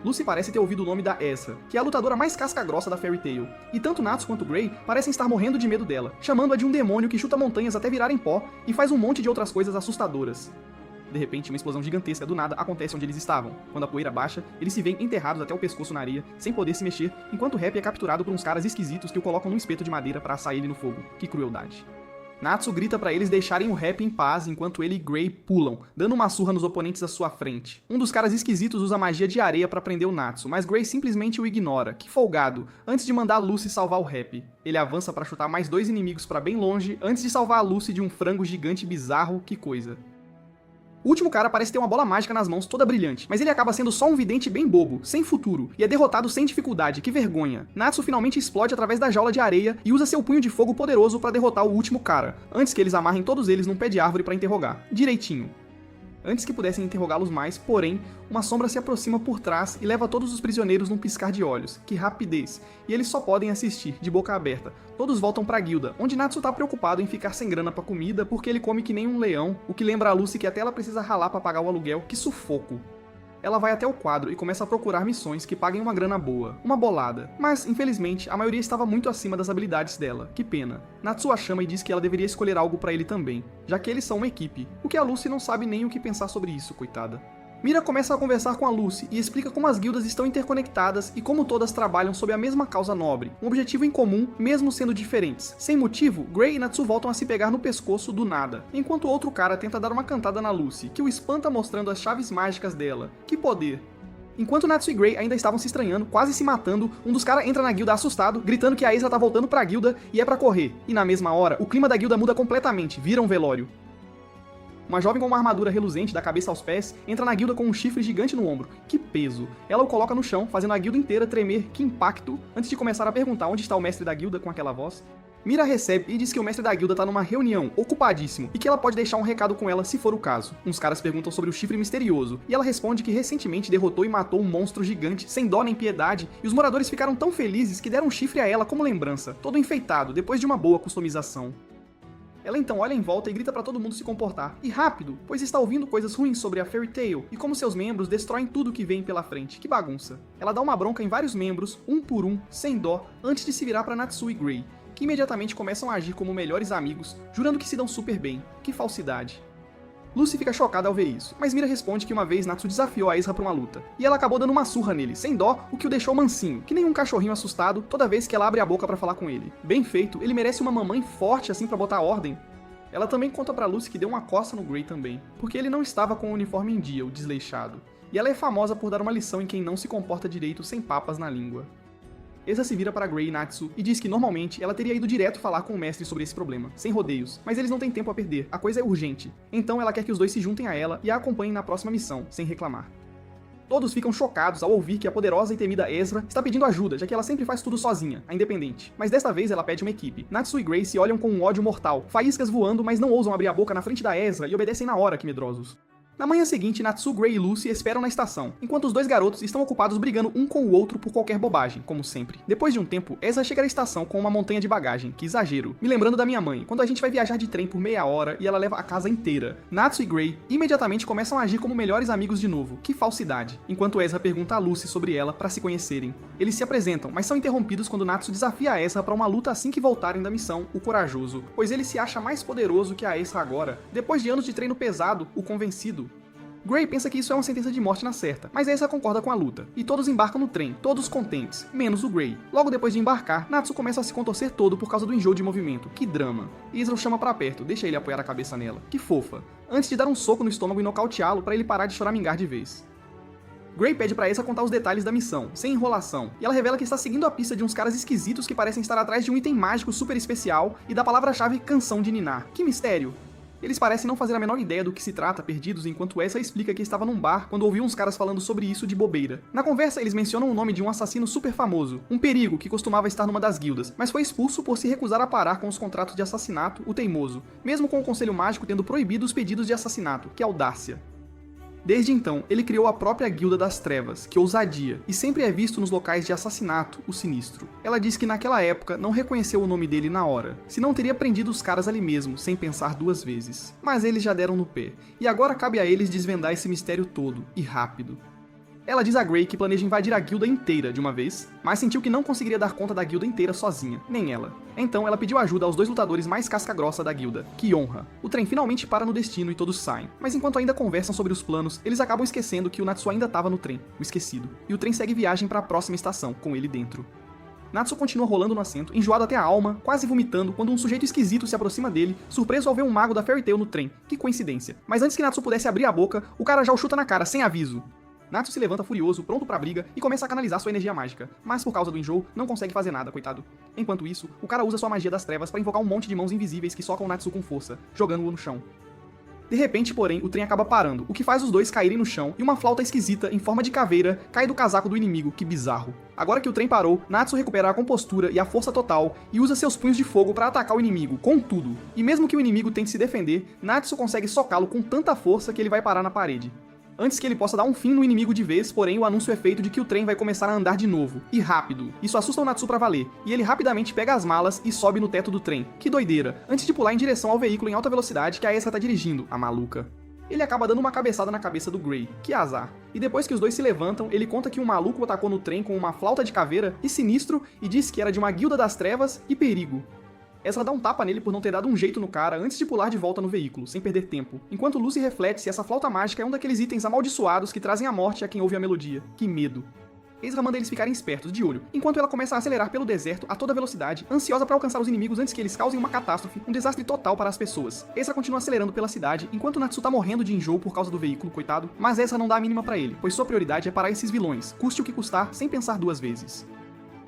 Lucy parece ter ouvido o nome da Ezra, que é a lutadora mais casca-grossa da Fairy Tail. E tanto Natsu quanto Gray parecem estar morrendo de medo dela, chamando-a de um demônio que chuta montanhas até virar em pó e faz um monte de outras coisas assustadoras. De repente, uma explosão gigantesca do nada acontece onde eles estavam. Quando a poeira baixa, eles se veem enterrados até o pescoço na areia, sem poder se mexer, enquanto o Happy é capturado por uns caras esquisitos que o colocam num espeto de madeira para assar ele no fogo. Que crueldade. Natsu grita para eles deixarem o Happy em paz enquanto ele e Gray pulam, dando uma surra nos oponentes à sua frente. Um dos caras esquisitos usa magia de areia para prender o Natsu, mas Gray simplesmente o ignora, que folgado, antes de mandar Lucy salvar o Happy. Ele avança para chutar mais 2 inimigos para bem longe, antes de salvar a Lucy de um frango gigante bizarro, que coisa. O último cara parece ter uma bola mágica nas mãos toda brilhante, mas ele acaba sendo só um vidente bem bobo, sem futuro, e é derrotado sem dificuldade, que vergonha. Natsu finalmente explode através da jaula de areia e usa seu punho de fogo poderoso para derrotar o último cara, antes que eles amarrem todos eles num pé de árvore para interrogar, direitinho. Antes que pudessem interrogá-los mais, porém, uma sombra se aproxima por trás e leva todos os prisioneiros num piscar de olhos. Que rapidez! E eles só podem assistir, de boca aberta. Todos voltam pra guilda, onde Natsu tá preocupado em ficar sem grana pra comida porque ele come que nem um leão, o que lembra a Lucy que até ela precisa ralar pra pagar o aluguel. Que sufoco! Ela vai até o quadro e começa a procurar missões que paguem uma grana boa, uma bolada. Mas, infelizmente, a maioria estava muito acima das habilidades dela. Que pena. Natsu a chama e diz que ela deveria escolher algo pra ele também, já que eles são uma equipe, o que a Lucy não sabe nem o que pensar sobre isso, coitada. Mira começa a conversar com a Lucy e explica como as guildas estão interconectadas e como todas trabalham sob a mesma causa nobre, um objetivo em comum, mesmo sendo diferentes. Sem motivo, Gray e Natsu voltam a se pegar no pescoço do nada, enquanto outro cara tenta dar uma cantada na Lucy, que o espanta mostrando as chaves mágicas dela. Que poder! Enquanto Natsu e Gray ainda estavam se estranhando, quase se matando, um dos caras entra na guilda assustado, gritando que a Ezra tá voltando pra guilda e é pra correr. E na mesma hora, o clima da guilda muda completamente, vira um velório. Uma jovem com uma armadura reluzente da cabeça aos pés entra na guilda com um chifre gigante no ombro. Que peso! Ela o coloca no chão, fazendo a guilda inteira tremer. Que impacto! Antes de começar a perguntar onde está o mestre da guilda com aquela voz. Mira recebe e diz que o mestre da guilda tá numa reunião, ocupadíssimo, e que ela pode deixar um recado com ela se for o caso. Uns caras perguntam sobre o chifre misterioso, e ela responde que recentemente derrotou e matou um monstro gigante, sem dó nem piedade, e os moradores ficaram tão felizes que deram um chifre a ela como lembrança, todo enfeitado, depois de uma boa customização. Ela então olha em volta e grita pra todo mundo se comportar, e rápido, pois está ouvindo coisas ruins sobre a Fairy Tail, e como seus membros destroem tudo que vem pela frente, que bagunça. Ela dá uma bronca em vários membros, um por um, sem dó, antes de se virar pra Natsu e Gray, que imediatamente começam a agir como melhores amigos, jurando que se dão super bem. Que falsidade. Lucy fica chocada ao ver isso, mas Mira responde que uma vez Natsu desafiou a Ezra pra uma luta, e ela acabou dando uma surra nele, sem dó, o que o deixou mansinho, que nem um cachorrinho assustado toda vez que ela abre a boca pra falar com ele. Bem feito, ele merece uma mamãe forte assim pra botar ordem. Ela também conta pra Lucy que deu uma coça no Gray também, porque ele não estava com o uniforme em dia, o desleixado. E ela é famosa por dar uma lição em quem não se comporta direito sem papas na língua. Ezra se vira para Gray e Natsu e diz que normalmente ela teria ido direto falar com o mestre sobre esse problema, sem rodeios, mas eles não têm tempo a perder, a coisa é urgente. Então ela quer que os dois se juntem a ela e a acompanhem na próxima missão, sem reclamar. Todos ficam chocados ao ouvir que a poderosa e temida Ezra está pedindo ajuda, já que ela sempre faz tudo sozinha, a independente. Mas desta vez ela pede uma equipe. Natsu e Gray se olham com um ódio mortal, faíscas voando, mas não ousam abrir a boca na frente da Ezra e obedecem na hora, que medrosos. Na manhã seguinte, Natsu, Gray e Lucy esperam na estação, enquanto os dois garotos estão ocupados brigando um com o outro por qualquer bobagem, como sempre. Depois de um tempo, Ezra chega à estação com uma montanha de bagagem, que exagero, me lembrando da minha mãe, quando a gente vai viajar de trem por meia hora e ela leva a casa inteira. Natsu e Gray imediatamente começam a agir como melhores amigos de novo, que falsidade, enquanto Ezra pergunta a Lucy sobre ela para se conhecerem. Eles se apresentam, mas são interrompidos quando Natsu desafia a Ezra para uma luta assim que voltarem da missão, o corajoso, pois ele se acha mais poderoso que a Ezra agora, depois de anos de treino pesado, o convencido. Gray pensa que isso é uma sentença de morte na certa, mas Ezra concorda com a luta, e todos embarcam no trem, todos contentes, menos o Gray. Logo depois de embarcar, Natsu começa a se contorcer todo por causa do enjoo de movimento, que drama. Ezra o chama pra perto, deixa ele apoiar a cabeça nela, que fofa, antes de dar um soco no estômago e nocauteá-lo pra ele parar de choramingar de vez. Gray pede pra Ezra contar os detalhes da missão, sem enrolação, e ela revela que está seguindo a pista de uns caras esquisitos que parecem estar atrás de um item mágico super especial e da palavra-chave Canção de Ninar. Que mistério! Eles parecem não fazer a menor ideia do que se trata, perdidos, enquanto Ezra explica que estava num bar quando ouviu uns caras falando sobre isso de bobeira. Na conversa, eles mencionam o nome de um assassino super famoso, um perigo que costumava estar numa das guildas, mas foi expulso por se recusar a parar com os contratos de assassinato, o teimoso, mesmo com o Conselho Mágico tendo proibido os pedidos de assassinato, que audácia. Desde então, ele criou a própria Guilda das Trevas, que ousadia, e sempre é visto nos locais de assassinato, o Sinistro. Ela diz que naquela época não reconheceu o nome dele na hora, senão teria prendido os caras ali mesmo, sem pensar duas vezes. Mas eles já deram no pé, e agora cabe a eles desvendar esse mistério todo, e rápido. Ela diz a Gray que planeja invadir a guilda inteira de uma vez, mas sentiu que não conseguiria dar conta da guilda inteira sozinha, nem ela. Então ela pediu ajuda aos dois lutadores mais casca-grossa da guilda, que honra. O trem finalmente para no destino e todos saem, mas enquanto ainda conversam sobre os planos, eles acabam esquecendo que o Natsu ainda estava no trem, o esquecido, e o trem segue viagem para a próxima estação, com ele dentro. Natsu continua rolando no assento, enjoado até a alma, quase vomitando, quando um sujeito esquisito se aproxima dele, surpreso ao ver um mago da Fairy Tail no trem. Que coincidência. Mas antes que Natsu pudesse abrir a boca, o cara já o chuta na cara, sem aviso. Natsu se levanta furioso, pronto pra briga, e começa a canalizar sua energia mágica, mas por causa do enjoo, não consegue fazer nada, coitado. Enquanto isso, o cara usa sua magia das trevas pra invocar um monte de mãos invisíveis que socam Natsu com força, jogando-o no chão. De repente, porém, o trem acaba parando, o que faz os dois caírem no chão, e uma flauta esquisita, em forma de caveira, cai do casaco do inimigo, que bizarro. Agora que o trem parou, Natsu recupera a compostura e a força total, e usa seus punhos de fogo pra atacar o inimigo, com tudo. E mesmo que o inimigo tente se defender, Natsu consegue socá-lo com tanta força que ele vai parar na parede. Antes que ele possa dar um fim no inimigo de vez, porém o anúncio é feito de que o trem vai começar a andar de novo, e rápido. Isso assusta o Natsu pra valer, e ele rapidamente pega as malas e sobe no teto do trem. Que doideira, antes de pular em direção ao veículo em alta velocidade que a Ezra tá dirigindo, a maluca. Ele acaba dando uma cabeçada na cabeça do Gray, que azar. E depois que os dois se levantam, ele conta que um maluco atacou no trem com uma flauta de caveira e sinistro, e diz que era de uma guilda das trevas e perigo. Ezra dá um tapa nele por não ter dado um jeito no cara antes de pular de volta no veículo, sem perder tempo, enquanto Lucy reflete se essa flauta mágica é um daqueles itens amaldiçoados que trazem a morte a quem ouve a melodia. Que medo. Ezra manda eles ficarem espertos, de olho, enquanto ela começa a acelerar pelo deserto a toda velocidade, ansiosa para alcançar os inimigos antes que eles causem uma catástrofe, um desastre total para as pessoas. Ezra continua acelerando pela cidade, enquanto Natsu tá morrendo de enjoo por causa do veículo, coitado, mas Ezra não dá a mínima para ele, pois sua prioridade é parar esses vilões, custe o que custar, sem pensar duas vezes.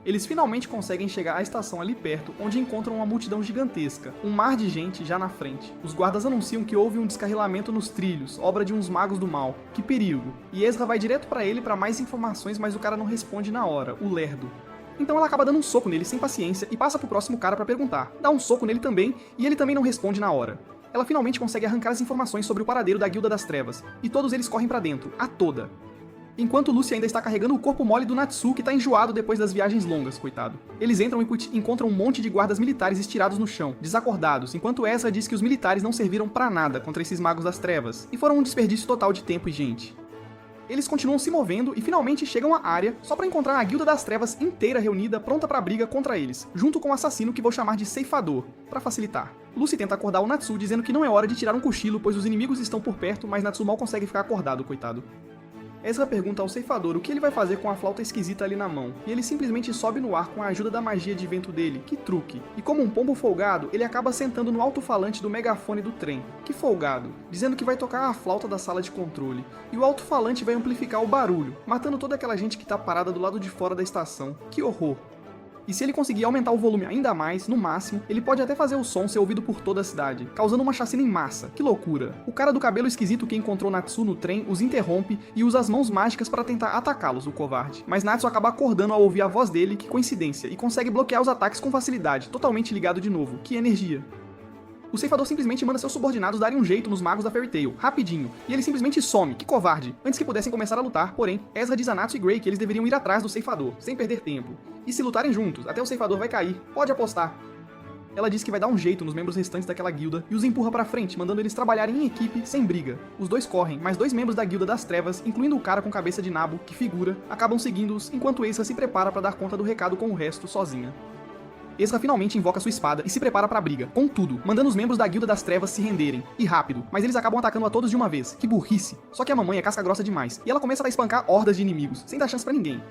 Eles finalmente conseguem chegar à estação ali perto, onde encontram uma multidão gigantesca, um mar de gente já na frente. Os guardas anunciam que houve um descarrilamento nos trilhos, obra de uns magos do mal. Que perigo! E Ezra vai direto pra ele para mais informações, mas o cara não responde na hora, o lerdo. Então ela acaba dando um soco nele sem paciência e passa pro próximo cara pra perguntar. Dá um soco nele também, e ele também não responde na hora. Ela finalmente consegue arrancar as informações sobre o paradeiro da Guilda das Trevas, e todos eles correm pra dentro, a toda. Enquanto Lucy ainda está carregando o corpo mole do Natsu, que tá enjoado depois das viagens longas, coitado. Eles entram e encontram um monte de guardas militares estirados no chão, desacordados, enquanto Ezra diz que os militares não serviram pra nada contra esses magos das trevas, e foram um desperdício total de tempo e gente. Eles continuam se movendo e finalmente chegam à área só pra encontrar a Guilda das Trevas inteira reunida, pronta pra briga contra eles, junto com o assassino que vou chamar de Ceifador, pra facilitar. Lucy tenta acordar o Natsu dizendo que não é hora de tirar um cochilo, pois os inimigos estão por perto, mas Natsu mal consegue ficar acordado, coitado. Ezra pergunta ao Ceifador o que ele vai fazer com a flauta esquisita ali na mão, e ele simplesmente sobe no ar com a ajuda da magia de vento dele, que truque. E como um pombo folgado, ele acaba sentando no alto-falante do megafone do trem, que folgado, dizendo que vai tocar a flauta da sala de controle. E o alto-falante vai amplificar o barulho, matando toda aquela gente que tá parada do lado de fora da estação. Que horror! E se ele conseguir aumentar o volume ainda mais, no máximo, ele pode até fazer o som ser ouvido por toda a cidade, causando uma chacina em massa. Que loucura! O cara do cabelo esquisito que encontrou Natsu no trem os interrompe e usa as mãos mágicas para tentar atacá-los, o covarde. Mas Natsu acaba acordando ao ouvir a voz dele, que coincidência, e consegue bloquear os ataques com facilidade, totalmente ligado de novo. Que energia! O Ceifador simplesmente manda seus subordinados darem um jeito nos magos da Fairy Tail, rapidinho, e ele simplesmente some, que covarde, antes que pudessem começar a lutar. Porém, Ezra diz a Natsu e Gray que eles deveriam ir atrás do Ceifador, sem perder tempo. E se lutarem juntos, até o Ceifador vai cair, pode apostar. Ela diz que vai dar um jeito nos membros restantes daquela guilda e os empurra pra frente, mandando eles trabalharem em equipe, sem briga. Os dois correm, mas 2 membros da Guilda das Trevas, incluindo o cara com cabeça de nabo, que figura, acabam seguindo-os, enquanto Ezra se prepara pra dar conta do recado com o resto, sozinha. Ezra finalmente invoca sua espada e se prepara pra briga, com tudo, mandando os membros da Guilda das Trevas se renderem, e rápido, mas eles acabam atacando a todos de uma vez, que burrice. Só que a mamãe é casca grossa demais, e ela começa a espancar hordas de inimigos, sem dar chance pra ninguém.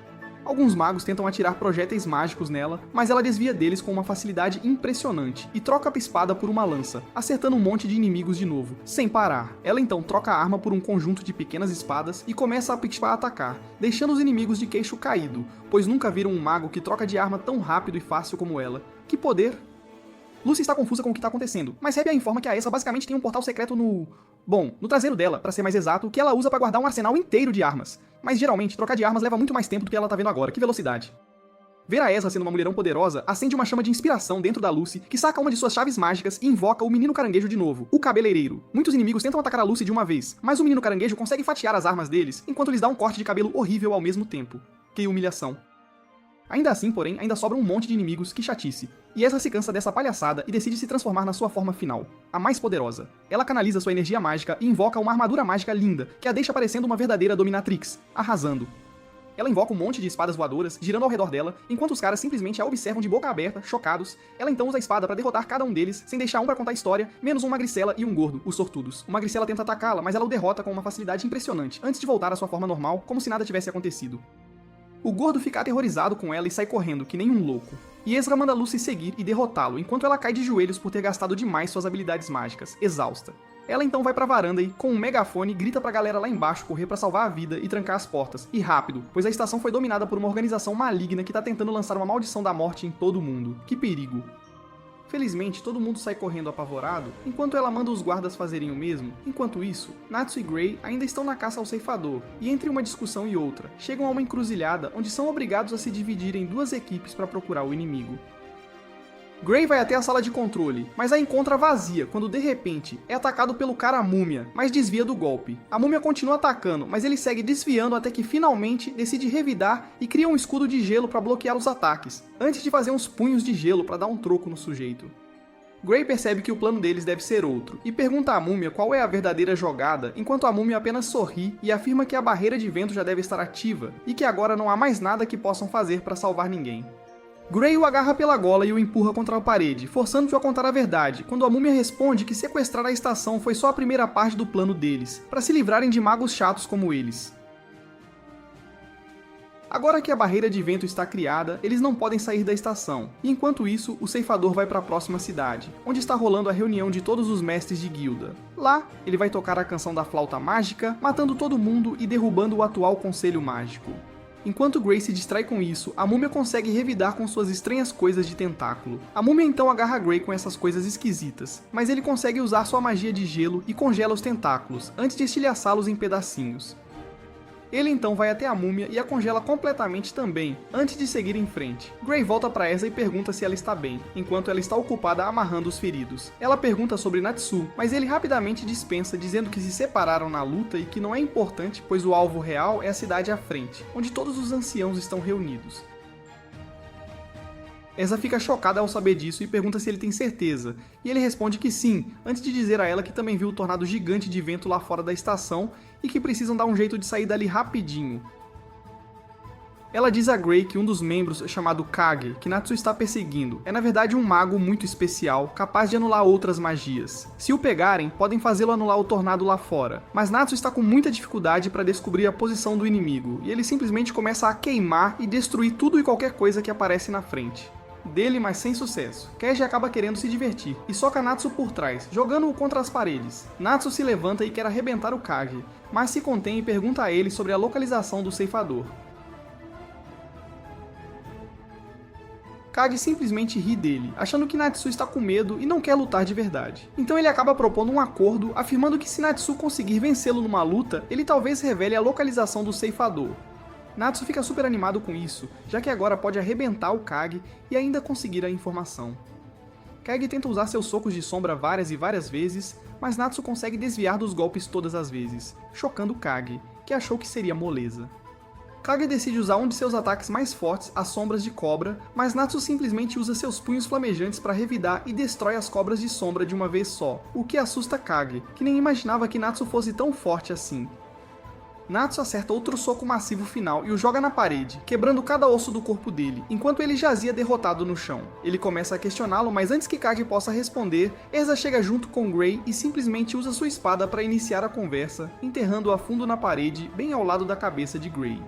Alguns magos tentam atirar projéteis mágicos nela, mas ela desvia deles com uma facilidade impressionante, e troca a espada por uma lança, acertando um monte de inimigos de novo, sem parar. Ela então troca a arma por um conjunto de pequenas espadas e começa a atacar, deixando os inimigos de queixo caído, pois nunca viram um mago que troca de arma tão rápido e fácil como ela. Que poder! Lucy está confusa com o que está acontecendo, mas Hebe a informa que a Essa basicamente tem um portal secreto no traseiro dela, pra ser mais exato, que ela usa pra guardar um arsenal inteiro de armas. Mas geralmente, trocar de armas leva muito mais tempo do que ela tá vendo agora, que velocidade. Ver a Ezra sendo uma mulherão poderosa acende uma chama de inspiração dentro da Lucy, que saca uma de suas chaves mágicas e invoca o menino caranguejo de novo, o cabeleireiro. Muitos inimigos tentam atacar a Lucy de uma vez, mas o menino caranguejo consegue fatiar as armas deles, enquanto lhes dá um corte de cabelo horrível ao mesmo tempo. Que humilhação. Ainda assim, porém, ainda sobra um monte de inimigos, que chatice. E Ezra se cansa dessa palhaçada e decide se transformar na sua forma final, a mais poderosa. Ela canaliza sua energia mágica e invoca uma armadura mágica linda, que a deixa parecendo uma verdadeira dominatrix, arrasando. Ela invoca um monte de espadas voadoras, girando ao redor dela, enquanto os caras simplesmente a observam de boca aberta, chocados. Ela então usa a espada pra derrotar cada um deles, sem deixar um pra contar a história, menos um magricela e um gordo, os sortudos. O magricela tenta atacá-la, mas ela o derrota com uma facilidade impressionante, antes de voltar à sua forma normal, como se nada tivesse acontecido. O gordo fica aterrorizado com ela e sai correndo, que nem um louco. E Ezra manda Lucy seguir e derrotá-lo, enquanto ela cai de joelhos por ter gastado demais suas habilidades mágicas, exausta. Ela então vai pra varanda e, com um megafone, grita pra galera lá embaixo correr pra salvar a vida e trancar as portas, e rápido, pois a estação foi dominada por uma organização maligna que tá tentando lançar uma maldição da morte em todo mundo. Que perigo. Felizmente, todo mundo sai correndo apavorado, enquanto ela manda os guardas fazerem o mesmo. Enquanto isso, Natsu e Gray ainda estão na caça ao ceifador, e entre uma discussão e outra, chegam a uma encruzilhada onde são obrigados a se dividir em 2 equipes para procurar o inimigo. Gray vai até a sala de controle, mas a encontra vazia quando de repente é atacado pelo cara múmia, mas desvia do golpe. A múmia continua atacando, mas ele segue desviando até que finalmente decide revidar e cria um escudo de gelo para bloquear os ataques, antes de fazer uns punhos de gelo para dar um troco no sujeito. Gray percebe que o plano deles deve ser outro, e pergunta à múmia qual é a verdadeira jogada, enquanto a múmia apenas sorri e afirma que a barreira de vento já deve estar ativa, e que agora não há mais nada que possam fazer para salvar ninguém. Gray o agarra pela gola e o empurra contra a parede, forçando-o a contar a verdade, quando a múmia responde que sequestrar a estação foi só a primeira parte do plano deles, para se livrarem de magos chatos como eles. Agora que a barreira de vento está criada, eles não podem sair da estação, e enquanto isso, o ceifador vai para a próxima cidade, onde está rolando a reunião de todos os mestres de guilda. Lá, ele vai tocar a canção da flauta mágica, matando todo mundo e derrubando o atual conselho mágico. Enquanto Gray se distrai com isso, a múmia consegue revidar com suas estranhas coisas de tentáculo. A múmia então agarra Gray com essas coisas esquisitas, mas ele consegue usar sua magia de gelo e congela os tentáculos, antes de estilhaçá-los em pedacinhos. Ele então vai até a múmia e a congela completamente também, antes de seguir em frente. Gray volta para Erza e pergunta se ela está bem, enquanto ela está ocupada amarrando os feridos. Ela pergunta sobre Natsu, mas ele rapidamente dispensa, dizendo que se separaram na luta e que não é importante, pois o alvo real é a cidade à frente, onde todos os anciãos estão reunidos. Erza fica chocada ao saber disso e pergunta se ele tem certeza, e ele responde que sim, antes de dizer a ela que também viu o tornado gigante de vento lá fora da estação e que precisam dar um jeito de sair dali rapidinho. Ela diz a Gray que um dos membros, chamado Kage, que Natsu está perseguindo, é na verdade um mago muito especial, capaz de anular outras magias. Se o pegarem, podem fazê-lo anular o tornado lá fora, mas Natsu está com muita dificuldade para descobrir a posição do inimigo, e ele simplesmente começa a queimar e destruir tudo e qualquer coisa que aparece na frente dele, mas sem sucesso. Keiji acaba querendo se divertir e soca Natsu por trás, jogando-o contra as paredes. Natsu se levanta e quer arrebentar o Kage, mas se contém e pergunta a ele sobre a localização do ceifador. Kage simplesmente ri dele, achando que Natsu está com medo e não quer lutar de verdade. Então ele acaba propondo um acordo, afirmando que se Natsu conseguir vencê-lo numa luta, ele talvez revele a localização do ceifador. Natsu fica super animado com isso, já que agora pode arrebentar o Kage e ainda conseguir a informação. Kage tenta usar seus socos de sombra várias e várias vezes, mas Natsu consegue desviar dos golpes todas as vezes, chocando Kage, que achou que seria moleza. Kage decide usar um de seus ataques mais fortes, as sombras de cobra, mas Natsu simplesmente usa seus punhos flamejantes para revidar e destrói as cobras de sombra de uma vez só, o que assusta Kage, que nem imaginava que Natsu fosse tão forte assim. Natsu acerta outro soco massivo final e o joga na parede, quebrando cada osso do corpo dele, enquanto ele jazia derrotado no chão. Ele começa a questioná-lo, mas antes que Kage possa responder, Erza chega junto com Gray e simplesmente usa sua espada para iniciar a conversa, enterrando-a fundo na parede, bem ao lado da cabeça de Gray.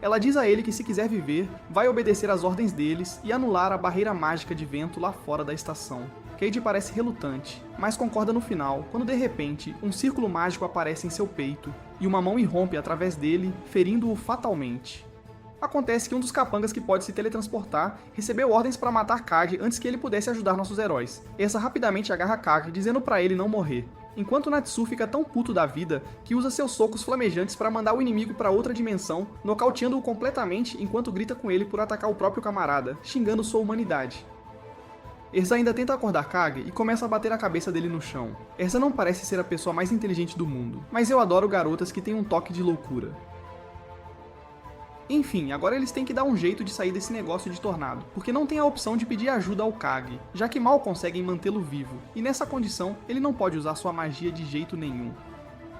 Ela diz a ele que se quiser viver, vai obedecer às ordens deles e anular a barreira mágica de vento lá fora da estação. Cade parece relutante, mas concorda no final, quando de repente, um círculo mágico aparece em seu peito, e uma mão irrompe através dele, ferindo-o fatalmente. Acontece que um dos capangas que pode se teletransportar recebeu ordens para matar Kage antes que ele pudesse ajudar nossos heróis. Erza rapidamente agarra Kage, dizendo para ele não morrer, enquanto Natsu fica tão puto da vida que usa seus socos flamejantes para mandar o inimigo para outra dimensão, nocauteando-o completamente enquanto grita com ele por atacar o próprio camarada, xingando sua humanidade. Erza ainda tenta acordar Kage e começa a bater a cabeça dele no chão. Erza não parece ser a pessoa mais inteligente do mundo, mas eu adoro garotas que têm um toque de loucura. Enfim, agora eles têm que dar um jeito de sair desse negócio de tornado, porque não tem a opção de pedir ajuda ao Kage, já que mal conseguem mantê-lo vivo, e nessa condição ele não pode usar sua magia de jeito nenhum.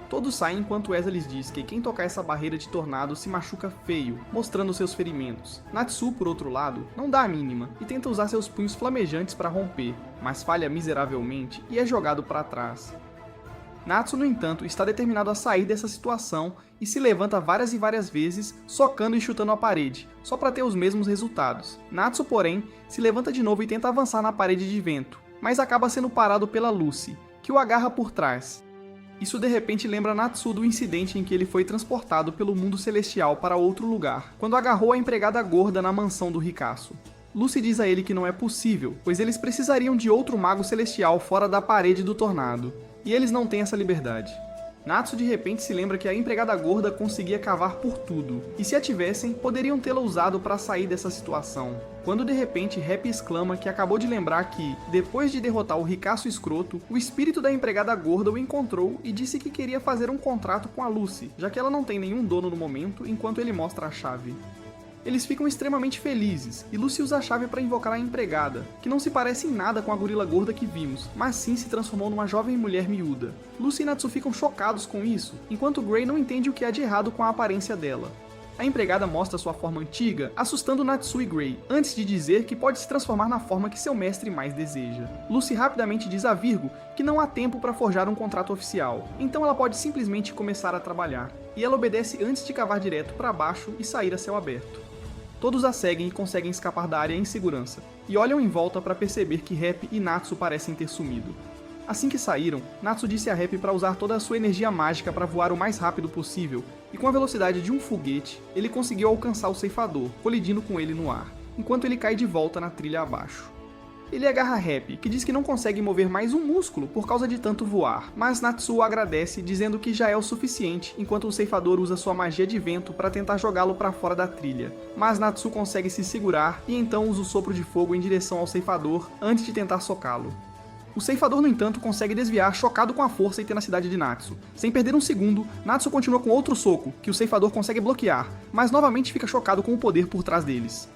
Todos saem enquanto Erza lhes diz que quem tocar essa barreira de tornado se machuca feio, mostrando seus ferimentos. Natsu, por outro lado, não dá a mínima e tenta usar seus punhos flamejantes para romper, mas falha miseravelmente e é jogado para trás. Natsu, no entanto, está determinado a sair dessa situação e se levanta várias e várias vezes, socando e chutando a parede, só para ter os mesmos resultados. Natsu, porém, se levanta de novo e tenta avançar na parede de vento, mas acaba sendo parado pela Lucy, que o agarra por trás. Isso de repente lembra Natsu do incidente em que ele foi transportado pelo mundo celestial para outro lugar, quando agarrou a empregada gorda na mansão do ricaço. Lucy diz a ele que não é possível, pois eles precisariam de outro mago celestial fora da parede do tornado, e eles não têm essa liberdade. Natsu de repente se lembra que a empregada gorda conseguia cavar por tudo, e se a tivessem, poderiam tê-la usado para sair dessa situação. Quando de repente Happy exclama que acabou de lembrar que, depois de derrotar o ricaço escroto, o espírito da empregada gorda o encontrou e disse que queria fazer um contrato com a Lucy, já que ela não tem nenhum dono no momento, enquanto ele mostra a chave. Eles ficam extremamente felizes, e Lucy usa a chave para invocar a empregada, que não se parece em nada com a gorila gorda que vimos, mas sim se transformou numa jovem mulher miúda. Lucy e Natsu ficam chocados com isso, enquanto Gray não entende o que há de errado com a aparência dela. A empregada mostra sua forma antiga, assustando Natsu e Gray, antes de dizer que pode se transformar na forma que seu mestre mais deseja. Lucy rapidamente diz a Virgo que não há tempo para forjar um contrato oficial, então ela pode simplesmente começar a trabalhar, e ela obedece antes de cavar direto para baixo e sair a céu aberto. Todos a seguem e conseguem escapar da área em segurança, e olham em volta para perceber que Happy e Natsu parecem ter sumido. Assim que saíram, Natsu disse a Happy para usar toda a sua energia mágica para voar o mais rápido possível, e com a velocidade de um foguete, ele conseguiu alcançar o ceifador, colidindo com ele no ar, enquanto ele cai de volta na trilha abaixo. Ele agarra Happy, que diz que não consegue mover mais um músculo por causa de tanto voar, mas Natsu agradece dizendo que já é o suficiente, enquanto o ceifador usa sua magia de vento para tentar jogá-lo para fora da trilha. Mas Natsu consegue se segurar e então usa o sopro de fogo em direção ao ceifador antes de tentar socá-lo. O ceifador, no entanto, consegue desviar, chocado com a força e tenacidade de Natsu. Sem perder um segundo, Natsu continua com outro soco, que o ceifador consegue bloquear, mas novamente fica chocado com o poder por trás deles.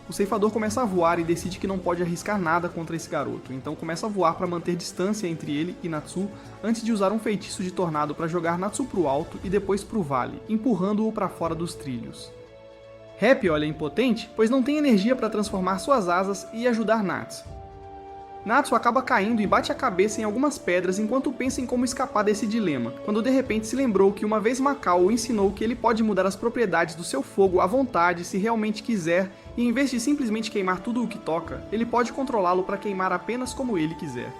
O ceifador começa a voar e decide que não pode arriscar nada contra esse garoto, então começa a voar para manter distância entre ele e Natsu, antes de usar um feitiço de tornado para jogar Natsu pro alto e depois pro vale, empurrando-o para fora dos trilhos. Happy olha impotente, pois não tem energia para transformar suas asas e ajudar Natsu. Natsu acaba caindo e bate a cabeça em algumas pedras enquanto pensa em como escapar desse dilema, quando de repente se lembrou que uma vez Macau o ensinou que ele pode mudar as propriedades do seu fogo à vontade se realmente quiser, e em vez de simplesmente queimar tudo o que toca, ele pode controlá-lo para queimar apenas como ele quiser.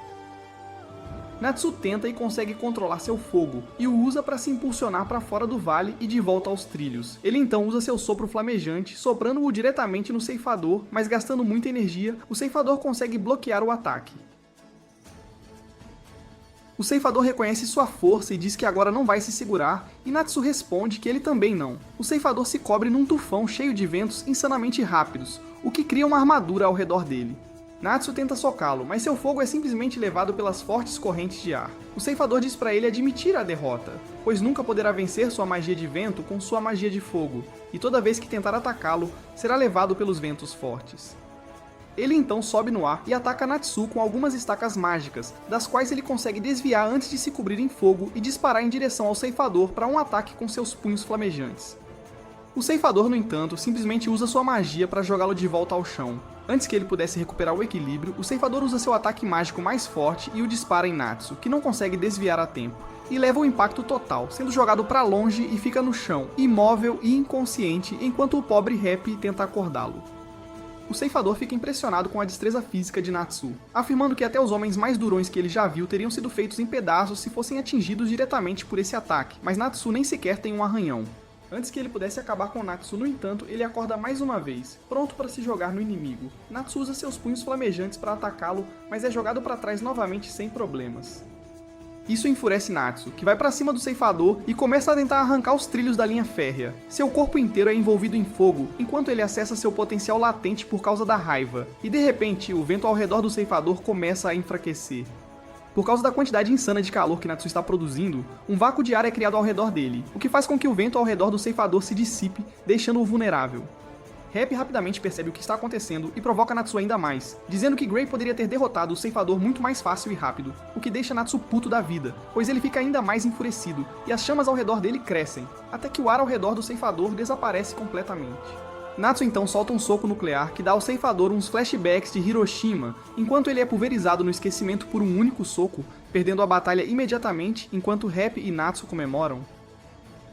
Natsu tenta e consegue controlar seu fogo, e o usa para se impulsionar para fora do vale e de volta aos trilhos. Ele então usa seu sopro flamejante, soprando-o diretamente no ceifador, mas gastando muita energia, o ceifador consegue bloquear o ataque. O ceifador reconhece sua força e diz que agora não vai se segurar, e Natsu responde que ele também não. O ceifador se cobre num tufão cheio de ventos insanamente rápidos, o que cria uma armadura ao redor dele. Natsu tenta socá-lo, mas seu fogo é simplesmente levado pelas fortes correntes de ar. O ceifador diz para ele admitir a derrota, pois nunca poderá vencer sua magia de vento com sua magia de fogo, e toda vez que tentar atacá-lo, será levado pelos ventos fortes. Ele então sobe no ar e ataca Natsu com algumas estacas mágicas, das quais ele consegue desviar antes de se cobrir em fogo e disparar em direção ao ceifador para um ataque com seus punhos flamejantes. O ceifador, no entanto, simplesmente usa sua magia para jogá-lo de volta ao chão. Antes que ele pudesse recuperar o equilíbrio, o ceifador usa seu ataque mágico mais forte e o dispara em Natsu, que não consegue desviar a tempo, e leva o impacto total, sendo jogado para longe e fica no chão, imóvel e inconsciente, enquanto o pobre Happy tenta acordá-lo. O ceifador fica impressionado com a destreza física de Natsu, afirmando que até os homens mais durões que ele já viu teriam sido feitos em pedaços se fossem atingidos diretamente por esse ataque, mas Natsu nem sequer tem um arranhão. Antes que ele pudesse acabar com Natsu, no entanto, ele acorda mais uma vez, pronto para se jogar no inimigo. Natsu usa seus punhos flamejantes para atacá-lo, mas é jogado para trás novamente sem problemas. Isso enfurece Natsu, que vai para cima do ceifador e começa a tentar arrancar os trilhos da linha férrea. Seu corpo inteiro é envolvido em fogo, enquanto ele acessa seu potencial latente por causa da raiva. E de repente, o vento ao redor do ceifador começa a enfraquecer. Por causa da quantidade insana de calor que Natsu está produzindo, um vácuo de ar é criado ao redor dele, o que faz com que o vento ao redor do ceifador se dissipe, deixando-o vulnerável. Happy rapidamente percebe o que está acontecendo e provoca Natsu ainda mais, dizendo que Gray poderia ter derrotado o ceifador muito mais fácil e rápido, o que deixa Natsu puto da vida, pois ele fica ainda mais enfurecido, e as chamas ao redor dele crescem, até que o ar ao redor do ceifador desaparece completamente. Natsu então solta um soco nuclear que dá ao ceifador uns flashbacks de Hiroshima, enquanto ele é pulverizado no esquecimento por um único soco, perdendo a batalha imediatamente enquanto Happy e Natsu comemoram.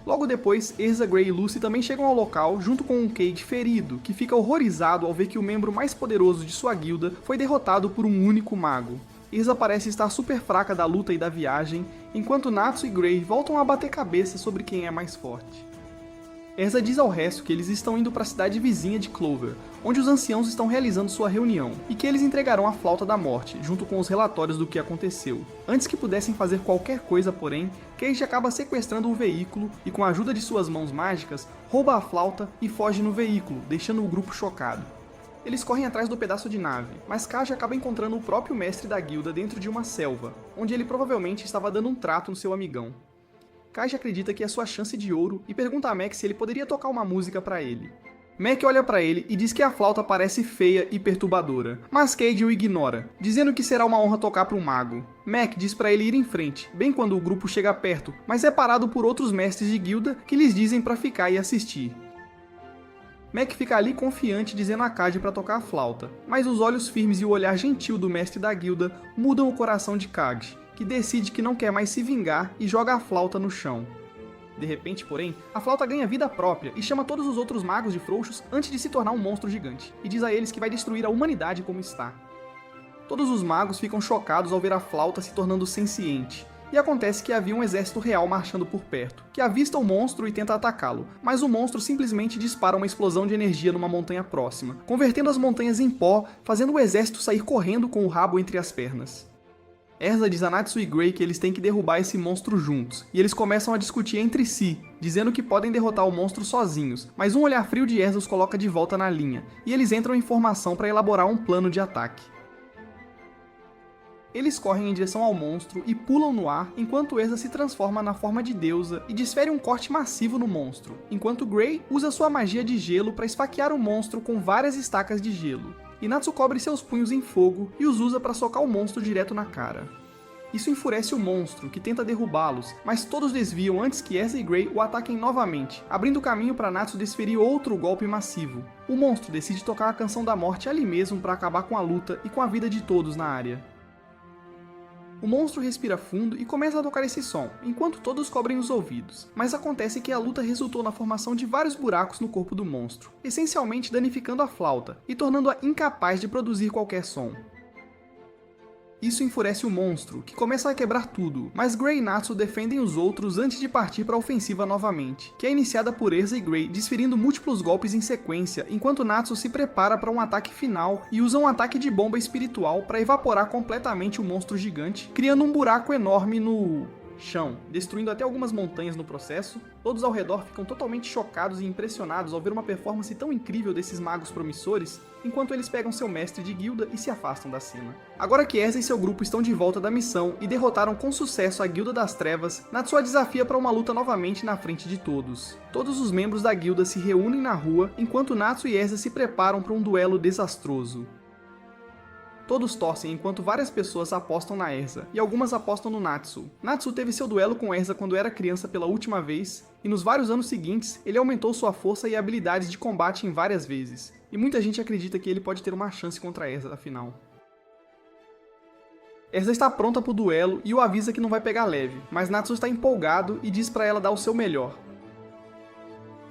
Logo depois, Erza, Gray e Lucy também chegam ao local junto com um Cade ferido, que fica horrorizado ao ver que o membro mais poderoso de sua guilda foi derrotado por um único mago. Erza parece estar super fraca da luta e da viagem, enquanto Natsu e Gray voltam a bater cabeça sobre quem é mais forte. Erza diz ao resto que eles estão indo para a cidade vizinha de Clover, onde os anciãos estão realizando sua reunião, e que eles entregarão a Flauta da Morte, junto com os relatórios do que aconteceu. Antes que pudessem fazer qualquer coisa, porém, Cage acaba sequestrando o veículo e, com a ajuda de suas mãos mágicas, rouba a flauta e foge no veículo, deixando o grupo chocado. Eles correm atrás do pedaço de nave, mas Cage acaba encontrando o próprio mestre da guilda dentro de uma selva, onde ele provavelmente estava dando um trato no seu amigão. Cage acredita que é sua chance de ouro e pergunta a Mac se ele poderia tocar uma música para ele. Mac olha para ele e diz que a flauta parece feia e perturbadora, mas Cage o ignora, dizendo que será uma honra tocar para um mago. Mac diz para ele ir em frente, bem quando o grupo chega perto, mas é parado por outros mestres de guilda que lhes dizem para ficar e assistir. Mac fica ali confiante dizendo a Cage para tocar a flauta, mas os olhos firmes e o olhar gentil do mestre da guilda mudam o coração de Cage, que decide que não quer mais se vingar e joga a flauta no chão. De repente, porém, a flauta ganha vida própria e chama todos os outros magos de frouxos antes de se tornar um monstro gigante, e diz a eles que vai destruir a humanidade como está. Todos os magos ficam chocados ao ver a flauta se tornando senciente, E acontece que havia um exército real marchando por perto, que avista o monstro e tenta atacá-lo, mas o monstro simplesmente dispara uma explosão de energia numa montanha próxima, convertendo as montanhas em pó, fazendo o exército sair correndo com o rabo entre as pernas. Erza diz a Natsu e Gray que eles têm que derrubar esse monstro juntos, e eles começam a discutir entre si, dizendo que podem derrotar o monstro sozinhos, mas um olhar frio de Erza os coloca de volta na linha, e eles entram em formação para elaborar um plano de ataque. Eles correm em direção ao monstro e pulam no ar, enquanto Erza se transforma na forma de deusa e desfere um corte massivo no monstro, enquanto Gray usa sua magia de gelo para esfaquear o monstro com várias estacas de gelo. E Natsu cobre seus punhos em fogo e os usa para socar o monstro direto na cara. Isso enfurece o monstro, que tenta derrubá-los, mas todos desviam antes que Erza e Gray o ataquem novamente, abrindo caminho para Natsu desferir outro golpe massivo. O monstro decide tocar a canção da morte ali mesmo para acabar com a luta e com a vida de todos na área. O monstro respira fundo e começa a tocar esse som, enquanto todos cobrem os ouvidos, mas acontece que a luta resultou na formação de vários buracos no corpo do monstro, essencialmente danificando a flauta e tornando-a incapaz de produzir qualquer som. Isso enfurece o monstro, que começa a quebrar tudo, mas Gray e Natsu defendem os outros antes de partir para a ofensiva novamente, que é iniciada por Erza e Gray desferindo múltiplos golpes em sequência, enquanto Natsu se prepara para um ataque final e usa um ataque de bomba espiritual para evaporar completamente o monstro gigante, criando um buraco enorme no chão, destruindo até algumas montanhas no processo. Todos ao redor ficam totalmente chocados e impressionados ao ver uma performance tão incrível desses magos promissores, enquanto eles pegam seu mestre de guilda e se afastam da cena. Agora que Erza e seu grupo estão de volta da missão e derrotaram com sucesso a Guilda das Trevas, Natsu a desafia para uma luta novamente na frente de todos. Todos os membros da guilda se reúnem na rua, enquanto Natsu e Erza se preparam para um duelo desastroso. Todos torcem enquanto várias pessoas apostam na Erza, e algumas apostam no Natsu. Natsu teve seu duelo com Erza quando era criança pela última vez, e nos vários anos seguintes, ele aumentou sua força e habilidades de combate em várias vezes, e muita gente acredita que ele pode ter uma chance contra Erza afinal. Erza está pronta para o duelo e o avisa que não vai pegar leve, mas Natsu está empolgado e diz para ela dar o seu melhor.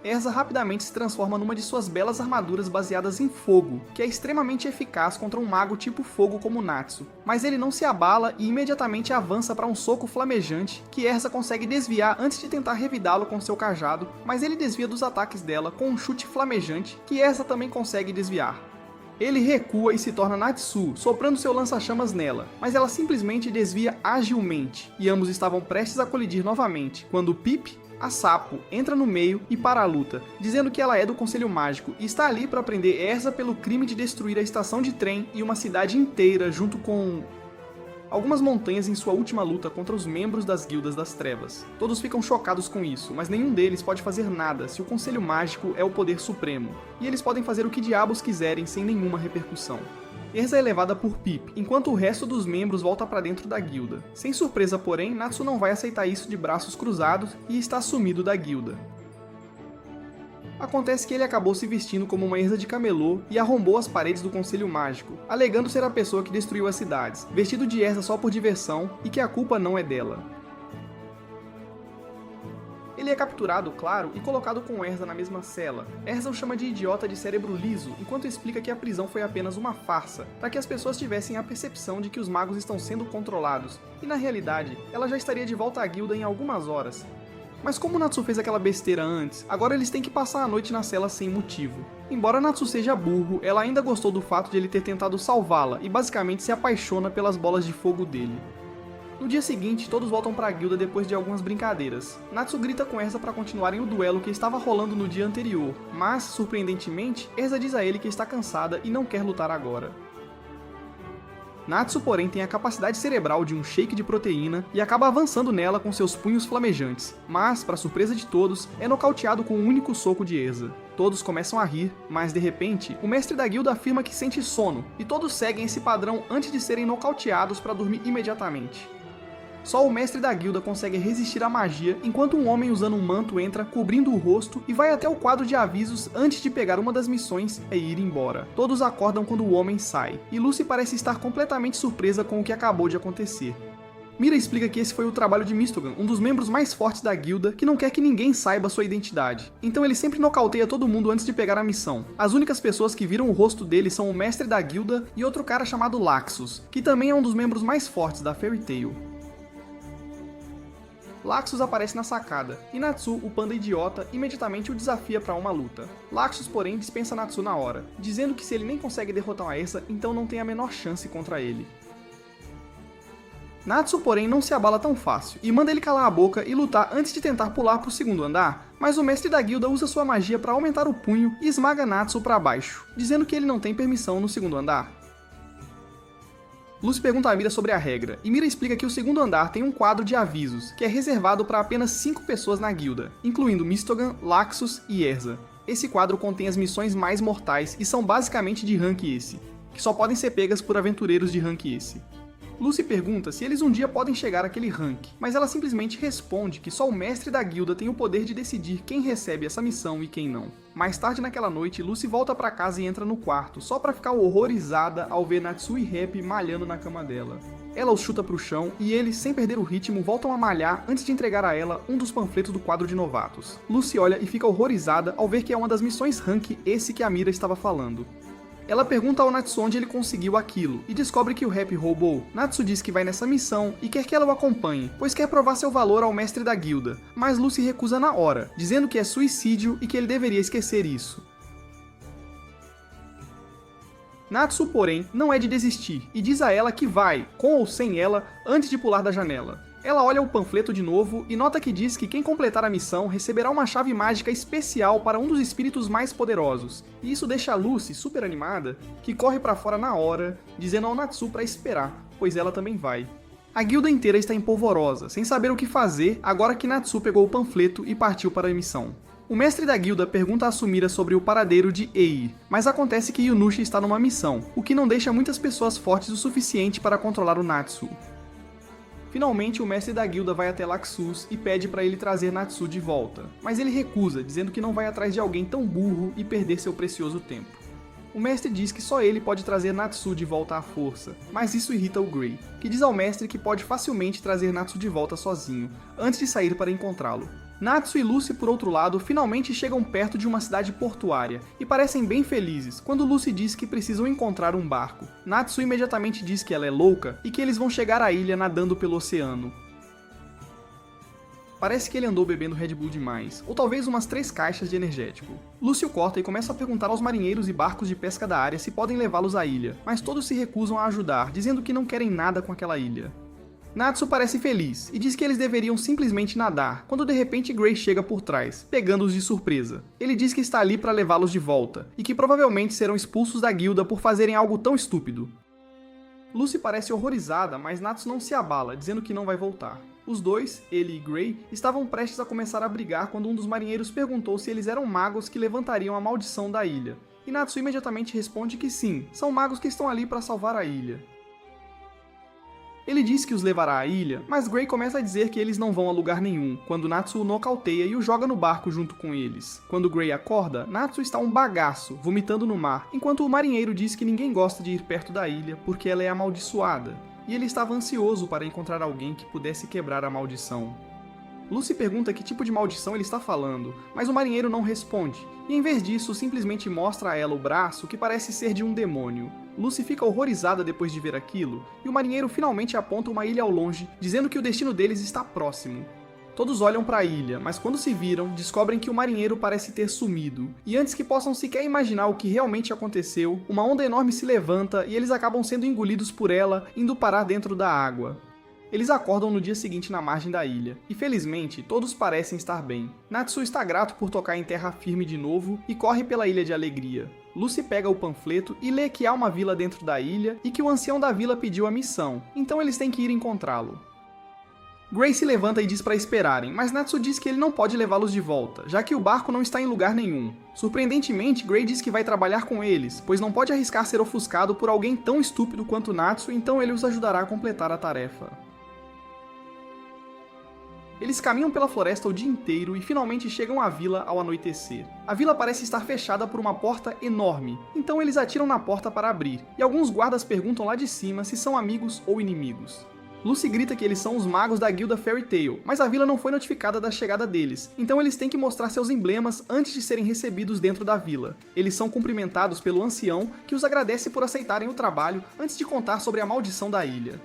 Erza rapidamente se transforma numa de suas belas armaduras baseadas em fogo, que é extremamente eficaz contra um mago tipo fogo como Natsu, mas ele não se abala e imediatamente avança para um soco flamejante, que Erza consegue desviar antes de tentar revidá-lo com seu cajado, mas ele desvia dos ataques dela com um chute flamejante, que Erza também consegue desviar. Ele recua e se torna Natsu, soprando seu lança-chamas nela, mas ela simplesmente desvia agilmente, e ambos estavam prestes a colidir novamente, quando Pip, a Sapo, entra no meio e para a luta, dizendo que ela é do Conselho Mágico e está ali para prender Erza pelo crime de destruir a estação de trem e uma cidade inteira junto com algumas montanhas em sua última luta contra os membros das Guildas das Trevas. Todos ficam chocados com isso, mas nenhum deles pode fazer nada se o Conselho Mágico é o poder supremo, e eles podem fazer o que diabos quiserem sem nenhuma repercussão. Erza é levada por Pip, enquanto o resto dos membros volta para dentro da guilda. Sem surpresa, porém, Natsu não vai aceitar isso de braços cruzados e está sumido da guilda. Acontece que ele acabou se vestindo como uma Erza de camelô e arrombou as paredes do Conselho Mágico, alegando ser a pessoa que destruiu as cidades, vestido de Erza só por diversão e que a culpa não é dela. Ele é capturado, claro, e colocado com Erza na mesma cela. Erza o chama de idiota de cérebro liso, enquanto explica que a prisão foi apenas uma farsa, para que as pessoas tivessem a percepção de que os magos estão sendo controlados, e na realidade, ela já estaria de volta à guilda em algumas horas. Mas como Natsu fez aquela besteira antes, agora eles têm que passar a noite na cela sem motivo. Embora Natsu seja burro, ela ainda gostou do fato de ele ter tentado salvá-la e basicamente se apaixona pelas bolas de fogo dele. No dia seguinte, todos voltam para a guilda depois de algumas brincadeiras. Natsu grita com Erza para continuarem o duelo que estava rolando no dia anterior, mas, surpreendentemente, Erza diz a ele que está cansada e não quer lutar agora. Natsu, porém, tem a capacidade cerebral de um shake de proteína e acaba avançando nela com seus punhos flamejantes, mas, para surpresa de todos, é nocauteado com um único soco de Erza. Todos começam a rir, mas de repente, o mestre da guilda afirma que sente sono, e todos seguem esse padrão antes de serem nocauteados para dormir imediatamente. Só o mestre da guilda consegue resistir à magia, enquanto um homem usando um manto entra, cobrindo o rosto, e vai até o quadro de avisos antes de pegar uma das missões e ir embora. Todos acordam quando o homem sai, e Lucy parece estar completamente surpresa com o que acabou de acontecer. Mira explica que esse foi o trabalho de Mistogan, um dos membros mais fortes da guilda, que não quer que ninguém saiba sua identidade. Então ele sempre nocauteia todo mundo antes de pegar a missão. As únicas pessoas que viram o rosto dele são o mestre da guilda e outro cara chamado Laxus, que também é um dos membros mais fortes da Fairy Tail. Laxus aparece na sacada, e Natsu, o panda idiota, imediatamente o desafia para uma luta. Laxus, porém, dispensa Natsu na hora, dizendo que se ele nem consegue derrotar uma Erza, então não tem a menor chance contra ele. Natsu, porém, não se abala tão fácil, e manda ele calar a boca e lutar antes de tentar pular pro segundo andar, mas o mestre da guilda usa sua magia para aumentar o punho e esmaga Natsu para baixo, dizendo que ele não tem permissão no segundo andar. Lucy pergunta a Mira sobre a regra, e Mira explica que o segundo andar tem um quadro de avisos, que é reservado para apenas 5 pessoas na guilda, incluindo Mistogan, Laxus e Erza. Esse quadro contém as missões mais mortais e são basicamente de rank esse, que só podem ser pegas por aventureiros de rank esse. Lucy pergunta se eles um dia podem chegar àquele rank, mas ela simplesmente responde que só o mestre da guilda tem o poder de decidir quem recebe essa missão e quem não. Mais tarde naquela noite, Lucy volta pra casa e entra no quarto, só pra ficar horrorizada ao ver Natsu e Rep malhando na cama dela. Ela os chuta pro chão e eles, sem perder o ritmo, voltam a malhar antes de entregar a ela um dos panfletos do quadro de novatos. Lucy olha e fica horrorizada ao ver que é uma das missões rank esse que a Mira estava falando. Ela pergunta ao Natsu onde ele conseguiu aquilo, e descobre que o Rep roubou. Natsu diz que vai nessa missão e quer que ela o acompanhe, pois quer provar seu valor ao mestre da guilda, mas Lucy recusa na hora, dizendo que é suicídio e que ele deveria esquecer isso. Natsu, porém, não é de desistir, e diz a ela que vai, com ou sem ela, antes de pular da janela. Ela olha o panfleto de novo e nota que diz que quem completar a missão receberá uma chave mágica especial para um dos espíritos mais poderosos. E isso deixa a Lucy super animada, que corre pra fora na hora, dizendo ao Natsu pra esperar, pois ela também vai. A guilda inteira está empolvorosa, sem saber o que fazer agora que Natsu pegou o panfleto e partiu para a missão. O mestre da guilda pergunta a Sumira sobre o paradeiro de Ei, mas acontece que Yunushi está numa missão, o que não deixa muitas pessoas fortes o suficiente para controlar o Natsu. Finalmente, o mestre da guilda vai até Laxus e pede para ele trazer Natsu de volta, mas ele recusa, dizendo que não vai atrás de alguém tão burro e perder seu precioso tempo. O mestre diz que só ele pode trazer Natsu de volta à força, mas isso irrita o Gray, que diz ao mestre que pode facilmente trazer Natsu de volta sozinho, antes de sair para encontrá-lo. Natsu e Lucy, por outro lado, finalmente chegam perto de uma cidade portuária e parecem bem felizes quando Lucy diz que precisam encontrar um barco. Natsu imediatamente diz que ela é louca e que eles vão chegar à ilha nadando pelo oceano. Parece que ele andou bebendo Red Bull demais, ou talvez umas 3 caixas de energético. Lucy o corta e começa a perguntar aos marinheiros e barcos de pesca da área se podem levá-los à ilha, mas todos se recusam a ajudar, dizendo que não querem nada com aquela ilha. Natsu parece feliz e diz que eles deveriam simplesmente nadar, quando de repente Gray chega por trás, pegando-os de surpresa. Ele diz que está ali para levá-los de volta, e que provavelmente serão expulsos da guilda por fazerem algo tão estúpido. Lucy parece horrorizada, mas Natsu não se abala, dizendo que não vai voltar. Os dois, ele e Gray, estavam prestes a começar a brigar quando um dos marinheiros perguntou se eles eram magos que levantariam a maldição da ilha. E Natsu imediatamente responde que sim, são magos que estão ali para salvar a ilha. Ele diz que os levará à ilha, mas Gray começa a dizer que eles não vão a lugar nenhum, quando Natsu o nocauteia e o joga no barco junto com eles. Quando Gray acorda, Natsu está um bagaço, vomitando no mar, enquanto o marinheiro diz que ninguém gosta de ir perto da ilha porque ela é amaldiçoada, e ele estava ansioso para encontrar alguém que pudesse quebrar a maldição. Lucy pergunta que tipo de maldição ele está falando, mas o marinheiro não responde, e em vez disso simplesmente mostra a ela o braço que parece ser de um demônio. Lucy fica horrorizada depois de ver aquilo, e o marinheiro finalmente aponta uma ilha ao longe, dizendo que o destino deles está próximo. Todos olham para a ilha, mas quando se viram, descobrem que o marinheiro parece ter sumido, e antes que possam sequer imaginar o que realmente aconteceu, uma onda enorme se levanta e eles acabam sendo engolidos por ela, indo parar dentro da água. Eles acordam no dia seguinte na margem da ilha, e felizmente todos parecem estar bem. Natsu está grato por tocar em terra firme de novo e corre pela ilha de alegria. Lucy pega o panfleto e lê que há uma vila dentro da ilha e que o ancião da vila pediu a missão, então eles têm que ir encontrá-lo. Gray se levanta e diz para esperarem, mas Natsu diz que ele não pode levá-los de volta, já que o barco não está em lugar nenhum. Surpreendentemente, Gray diz que vai trabalhar com eles, pois não pode arriscar ser ofuscado por alguém tão estúpido quanto Natsu, então ele os ajudará a completar a tarefa. Eles caminham pela floresta o dia inteiro e finalmente chegam à vila ao anoitecer. A vila parece estar fechada por uma porta enorme, então eles atiram na porta para abrir, e alguns guardas perguntam lá de cima se são amigos ou inimigos. Lucy grita que eles são os magos da guilda Fairy Tail, mas a vila não foi notificada da chegada deles, então eles têm que mostrar seus emblemas antes de serem recebidos dentro da vila. Eles são cumprimentados pelo ancião, que os agradece por aceitarem o trabalho antes de contar sobre a maldição da ilha.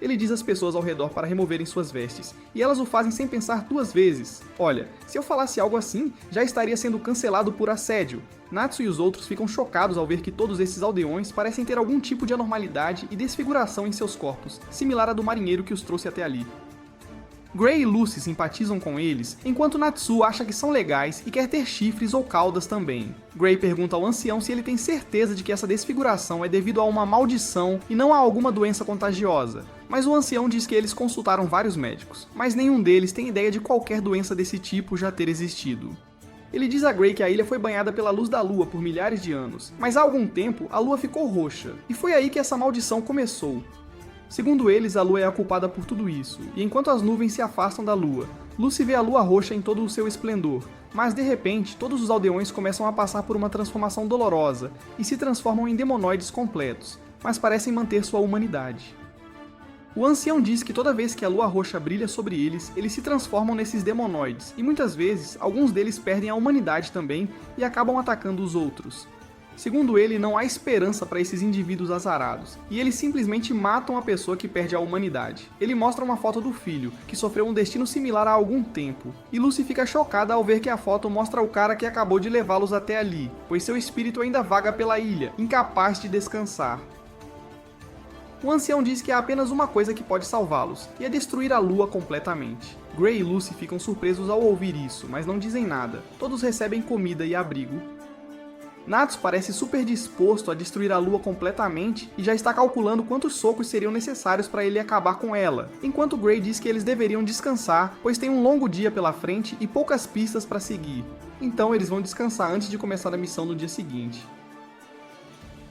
Ele diz às pessoas ao redor para removerem suas vestes, e elas o fazem sem pensar 2 vezes. Olha, se eu falasse algo assim, já estaria sendo cancelado por assédio. Natsu e os outros ficam chocados ao ver que todos esses aldeões parecem ter algum tipo de anormalidade e desfiguração em seus corpos, similar à do marinheiro que os trouxe até ali. Gray e Lucy simpatizam com eles, enquanto Natsu acha que são legais e quer ter chifres ou caudas também. Gray pergunta ao ancião se ele tem certeza de que essa desfiguração é devido a uma maldição e não a alguma doença contagiosa, mas o ancião diz que eles consultaram vários médicos, mas nenhum deles tem ideia de qualquer doença desse tipo já ter existido. Ele diz a Gray que a ilha foi banhada pela luz da lua por milhares de anos, mas há algum tempo a lua ficou roxa, e foi aí que essa maldição começou. Segundo eles, a lua é a culpada por tudo isso, e enquanto as nuvens se afastam da lua, Lucy vê a lua roxa em todo o seu esplendor, mas de repente todos os aldeões começam a passar por uma transformação dolorosa e se transformam em demonoides completos, mas parecem manter sua humanidade. O ancião diz que toda vez que a lua roxa brilha sobre eles, eles se transformam nesses demonoides, e muitas vezes alguns deles perdem a humanidade também e acabam atacando os outros. Segundo ele, não há esperança para esses indivíduos azarados, e eles simplesmente matam a pessoa que perde a humanidade. Ele mostra uma foto do filho, que sofreu um destino similar há algum tempo, e Lucy fica chocada ao ver que a foto mostra o cara que acabou de levá-los até ali, pois seu espírito ainda vaga pela ilha, incapaz de descansar. O ancião diz que há apenas uma coisa que pode salvá-los, e é destruir a lua completamente. Gray e Lucy ficam surpresos ao ouvir isso, mas não dizem nada. Todos recebem comida e abrigo. Natsu parece super disposto a destruir a lua completamente e já está calculando quantos socos seriam necessários para ele acabar com ela, enquanto Gray diz que eles deveriam descansar, pois tem um longo dia pela frente e poucas pistas para seguir. Então eles vão descansar antes de começar a missão no dia seguinte.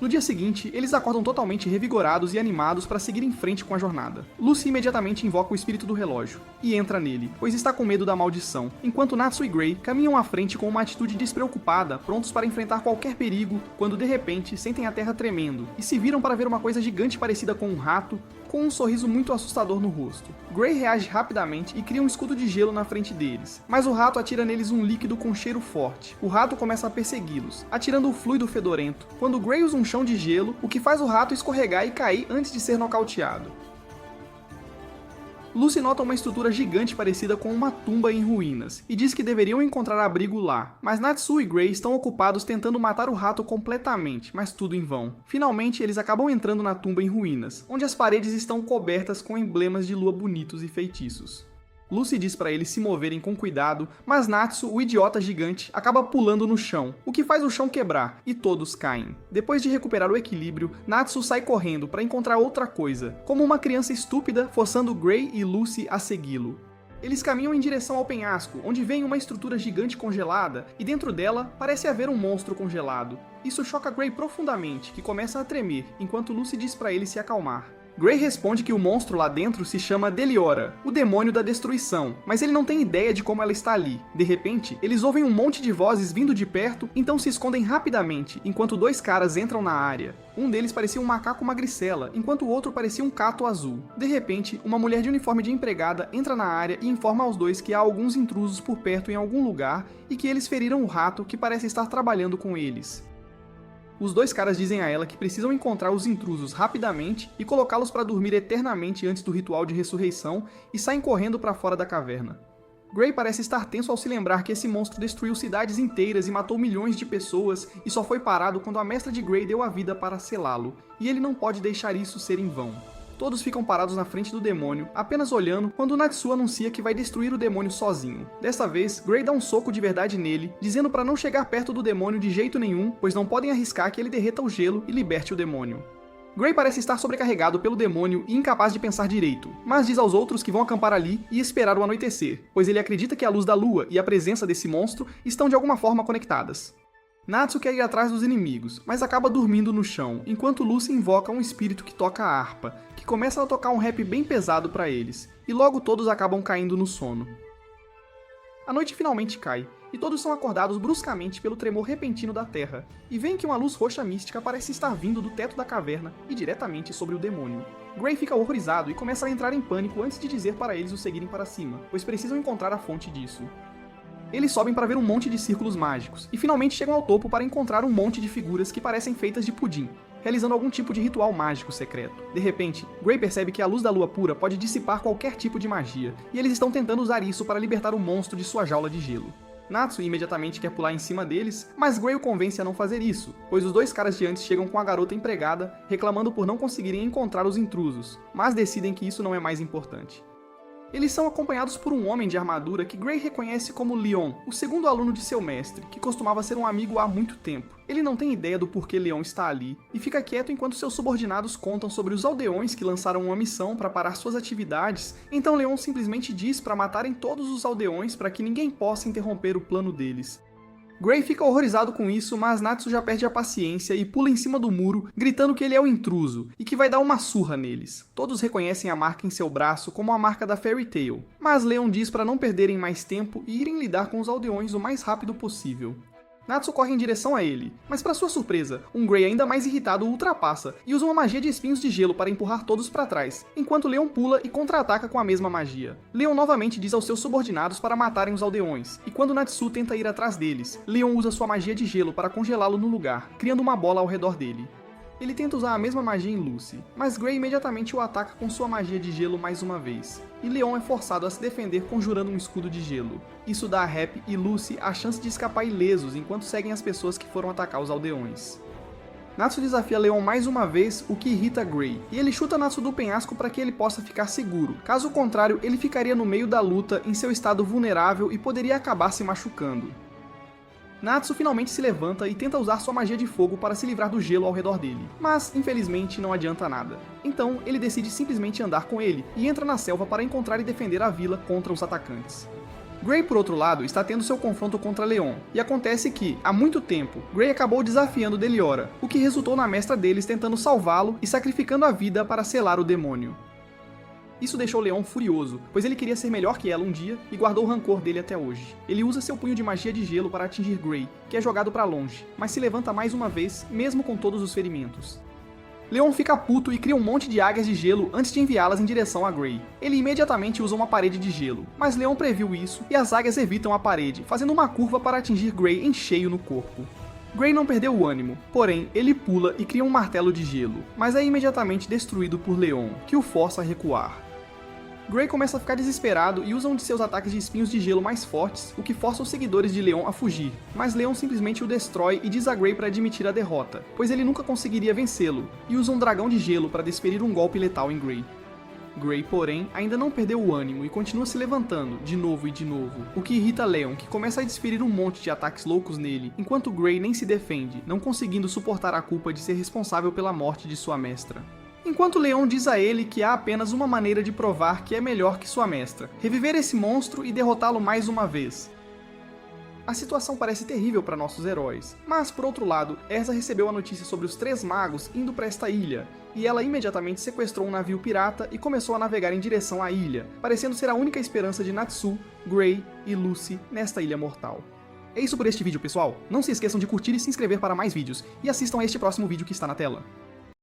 No dia seguinte, eles acordam totalmente revigorados e animados para seguir em frente com a jornada. Lucy imediatamente invoca o espírito do relógio e entra nele, pois está com medo da maldição, enquanto Natsu e Gray caminham à frente com uma atitude despreocupada, prontos para enfrentar qualquer perigo, quando de repente sentem a terra tremendo e se viram para ver uma coisa gigante parecida com um rato, com um sorriso muito assustador no rosto. Gray reage rapidamente e cria um escudo de gelo na frente deles, mas o rato atira neles um líquido com cheiro forte. O rato começa a persegui-los, atirando o fluido fedorento, quando Gray usa um chão de gelo, o que faz o rato escorregar e cair antes de ser nocauteado. Lucy nota uma estrutura gigante parecida com uma tumba em ruínas, e diz que deveriam encontrar abrigo lá, mas Natsu e Gray estão ocupados tentando matar o rato completamente, mas tudo em vão. Finalmente, eles acabam entrando na tumba em ruínas, onde as paredes estão cobertas com emblemas de lua bonitos e feitiços. Lucy diz para eles se moverem com cuidado, mas Natsu, o idiota gigante, acaba pulando no chão, o que faz o chão quebrar, e todos caem. Depois de recuperar o equilíbrio, Natsu sai correndo para encontrar outra coisa, como uma criança estúpida forçando Gray e Lucy a segui-lo. Eles caminham em direção ao penhasco, onde vem uma estrutura gigante congelada, e dentro dela parece haver um monstro congelado. Isso choca Gray profundamente, que começa a tremer, enquanto Lucy diz para ele se acalmar. Gray responde que o monstro lá dentro se chama Deliora, o demônio da destruição, mas ele não tem ideia de como ela está ali. De repente, eles ouvem um monte de vozes vindo de perto, então se escondem rapidamente, enquanto 2 caras entram na área. Um deles parecia um macaco magricela, enquanto o outro parecia um cato azul. De repente, uma mulher de uniforme de empregada entra na área e informa aos 2 que há alguns intrusos por perto em algum lugar e que eles feriram o rato que parece estar trabalhando com eles. Os 2 caras dizem a ela que precisam encontrar os intrusos rapidamente e colocá-los para dormir eternamente antes do ritual de ressurreição e saem correndo para fora da caverna. Gray parece estar tenso ao se lembrar que esse monstro destruiu cidades inteiras e matou milhões de pessoas e só foi parado quando a mestra de Gray deu a vida para selá-lo, e ele não pode deixar isso ser em vão. Todos ficam parados na frente do demônio, apenas olhando quando Natsu anuncia que vai destruir o demônio sozinho. Dessa vez, Gray dá um soco de verdade nele, dizendo para não chegar perto do demônio de jeito nenhum, pois não podem arriscar que ele derreta o gelo e liberte o demônio. Gray parece estar sobrecarregado pelo demônio e incapaz de pensar direito, mas diz aos outros que vão acampar ali e esperar o anoitecer, pois ele acredita que a luz da lua e a presença desse monstro estão de alguma forma conectadas. Natsu quer ir atrás dos inimigos, mas acaba dormindo no chão, enquanto Lucy invoca um espírito que toca a harpa, que começa a tocar um rap bem pesado para eles, e logo todos acabam caindo no sono. A noite finalmente cai, e todos são acordados bruscamente pelo tremor repentino da terra, e veem que uma luz roxa mística parece estar vindo do teto da caverna e diretamente sobre o demônio. Gray fica horrorizado e começa a entrar em pânico antes de dizer para eles o seguirem para cima, pois precisam encontrar a fonte disso. Eles sobem para ver um monte de círculos mágicos, e finalmente chegam ao topo para encontrar um monte de figuras que parecem feitas de pudim. realizando algum tipo de ritual mágico secreto. De repente, Gray percebe que a luz da lua pura pode dissipar qualquer tipo de magia, e eles estão tentando usar isso para libertar o monstro de sua jaula de gelo. Natsu imediatamente quer pular em cima deles, mas Gray o convence a não fazer isso, pois os dois caras de antes chegam com a garota empregada, reclamando por não conseguirem encontrar os intrusos, mas decidem que isso não é mais importante. Eles são acompanhados por um homem de armadura que Gray reconhece como Leon, o segundo aluno de seu mestre, que costumava ser um amigo há muito tempo. Ele não tem ideia do porquê Leon está ali, e fica quieto enquanto seus subordinados contam sobre os aldeões que lançaram uma missão para parar suas atividades, então Leon simplesmente diz para matarem todos os aldeões para que ninguém possa interromper o plano deles. Gray fica horrorizado com isso, mas Natsu já perde a paciência e pula em cima do muro, gritando que ele é o intruso e que vai dar uma surra neles. Todos reconhecem a marca em seu braço como a marca da Fairy Tail, mas Leon diz para não perderem mais tempo e irem lidar com os aldeões o mais rápido possível. Natsu corre em direção a ele, mas para sua surpresa, um Gray ainda mais irritado o ultrapassa e usa uma magia de espinhos de gelo para empurrar todos para trás, enquanto Leon pula e contra-ataca com a mesma magia. Leon novamente diz aos seus subordinados para matarem os aldeões, e quando Natsu tenta ir atrás deles, Leon usa sua magia de gelo para congelá-lo no lugar, criando uma bola ao redor dele. Ele tenta usar a mesma magia em Lucy, mas Gray imediatamente o ataca com sua magia de gelo mais uma vez, e Leon é forçado a se defender conjurando um escudo de gelo. Isso dá a Happy e Lucy a chance de escapar ilesos enquanto seguem as pessoas que foram atacar os aldeões. Natsu desafia Leon mais uma vez, o que irrita Gray, e ele chuta Natsu do penhasco para que ele possa ficar seguro. Caso contrário, ele ficaria no meio da luta, em seu estado vulnerável e poderia acabar se machucando. Natsu finalmente se levanta e tenta usar sua magia de fogo para se livrar do gelo ao redor dele, mas infelizmente não adianta nada. Então ele decide simplesmente andar com ele e entra na selva para encontrar e defender a vila contra os atacantes. Gray, por outro lado, está tendo seu confronto contra Leon, e acontece que, há muito tempo, Gray acabou desafiando Deliora, o que resultou na mestra deles tentando salvá-lo e sacrificando a vida para selar o demônio. Isso deixou Leon furioso, pois ele queria ser melhor que ela um dia e guardou o rancor dele até hoje. Ele usa seu punho de magia de gelo para atingir Gray, que é jogado para longe, mas se levanta mais uma vez, mesmo com todos os ferimentos. Leon fica puto e cria um monte de águias de gelo antes de enviá-las em direção a Gray. Ele imediatamente usa uma parede de gelo, mas Leon previu isso e as águias evitam a parede, fazendo uma curva para atingir Gray em cheio no corpo. Gray não perdeu o ânimo, porém ele pula e cria um martelo de gelo, mas é imediatamente destruído por Leon, que o força a recuar. Gray começa a ficar desesperado e usa um de seus ataques de espinhos de gelo mais fortes, o que força os seguidores de Leon a fugir, mas Leon simplesmente o destrói e diz a Gray para admitir a derrota, pois ele nunca conseguiria vencê-lo, e usa um dragão de gelo para desferir um golpe letal em Gray. Gray, porém, ainda não perdeu o ânimo e continua se levantando, de novo e de novo, o que irrita Leon, que começa a desferir um monte de ataques loucos nele, enquanto Gray nem se defende, não conseguindo suportar a culpa de ser responsável pela morte de sua mestra. Enquanto Leon diz a ele que há apenas uma maneira de provar que é melhor que sua mestra, reviver esse monstro e derrotá-lo mais uma vez. A situação parece terrível para nossos heróis, mas por outro lado, Erza recebeu a notícia sobre os 3 magos indo para esta ilha, e ela imediatamente sequestrou um navio pirata e começou a navegar em direção à ilha, parecendo ser a única esperança de Natsu, Gray e Lucy nesta ilha mortal. É isso por este vídeo, pessoal. Não se esqueçam de curtir e se inscrever para mais vídeos, e assistam a este próximo vídeo que está na tela.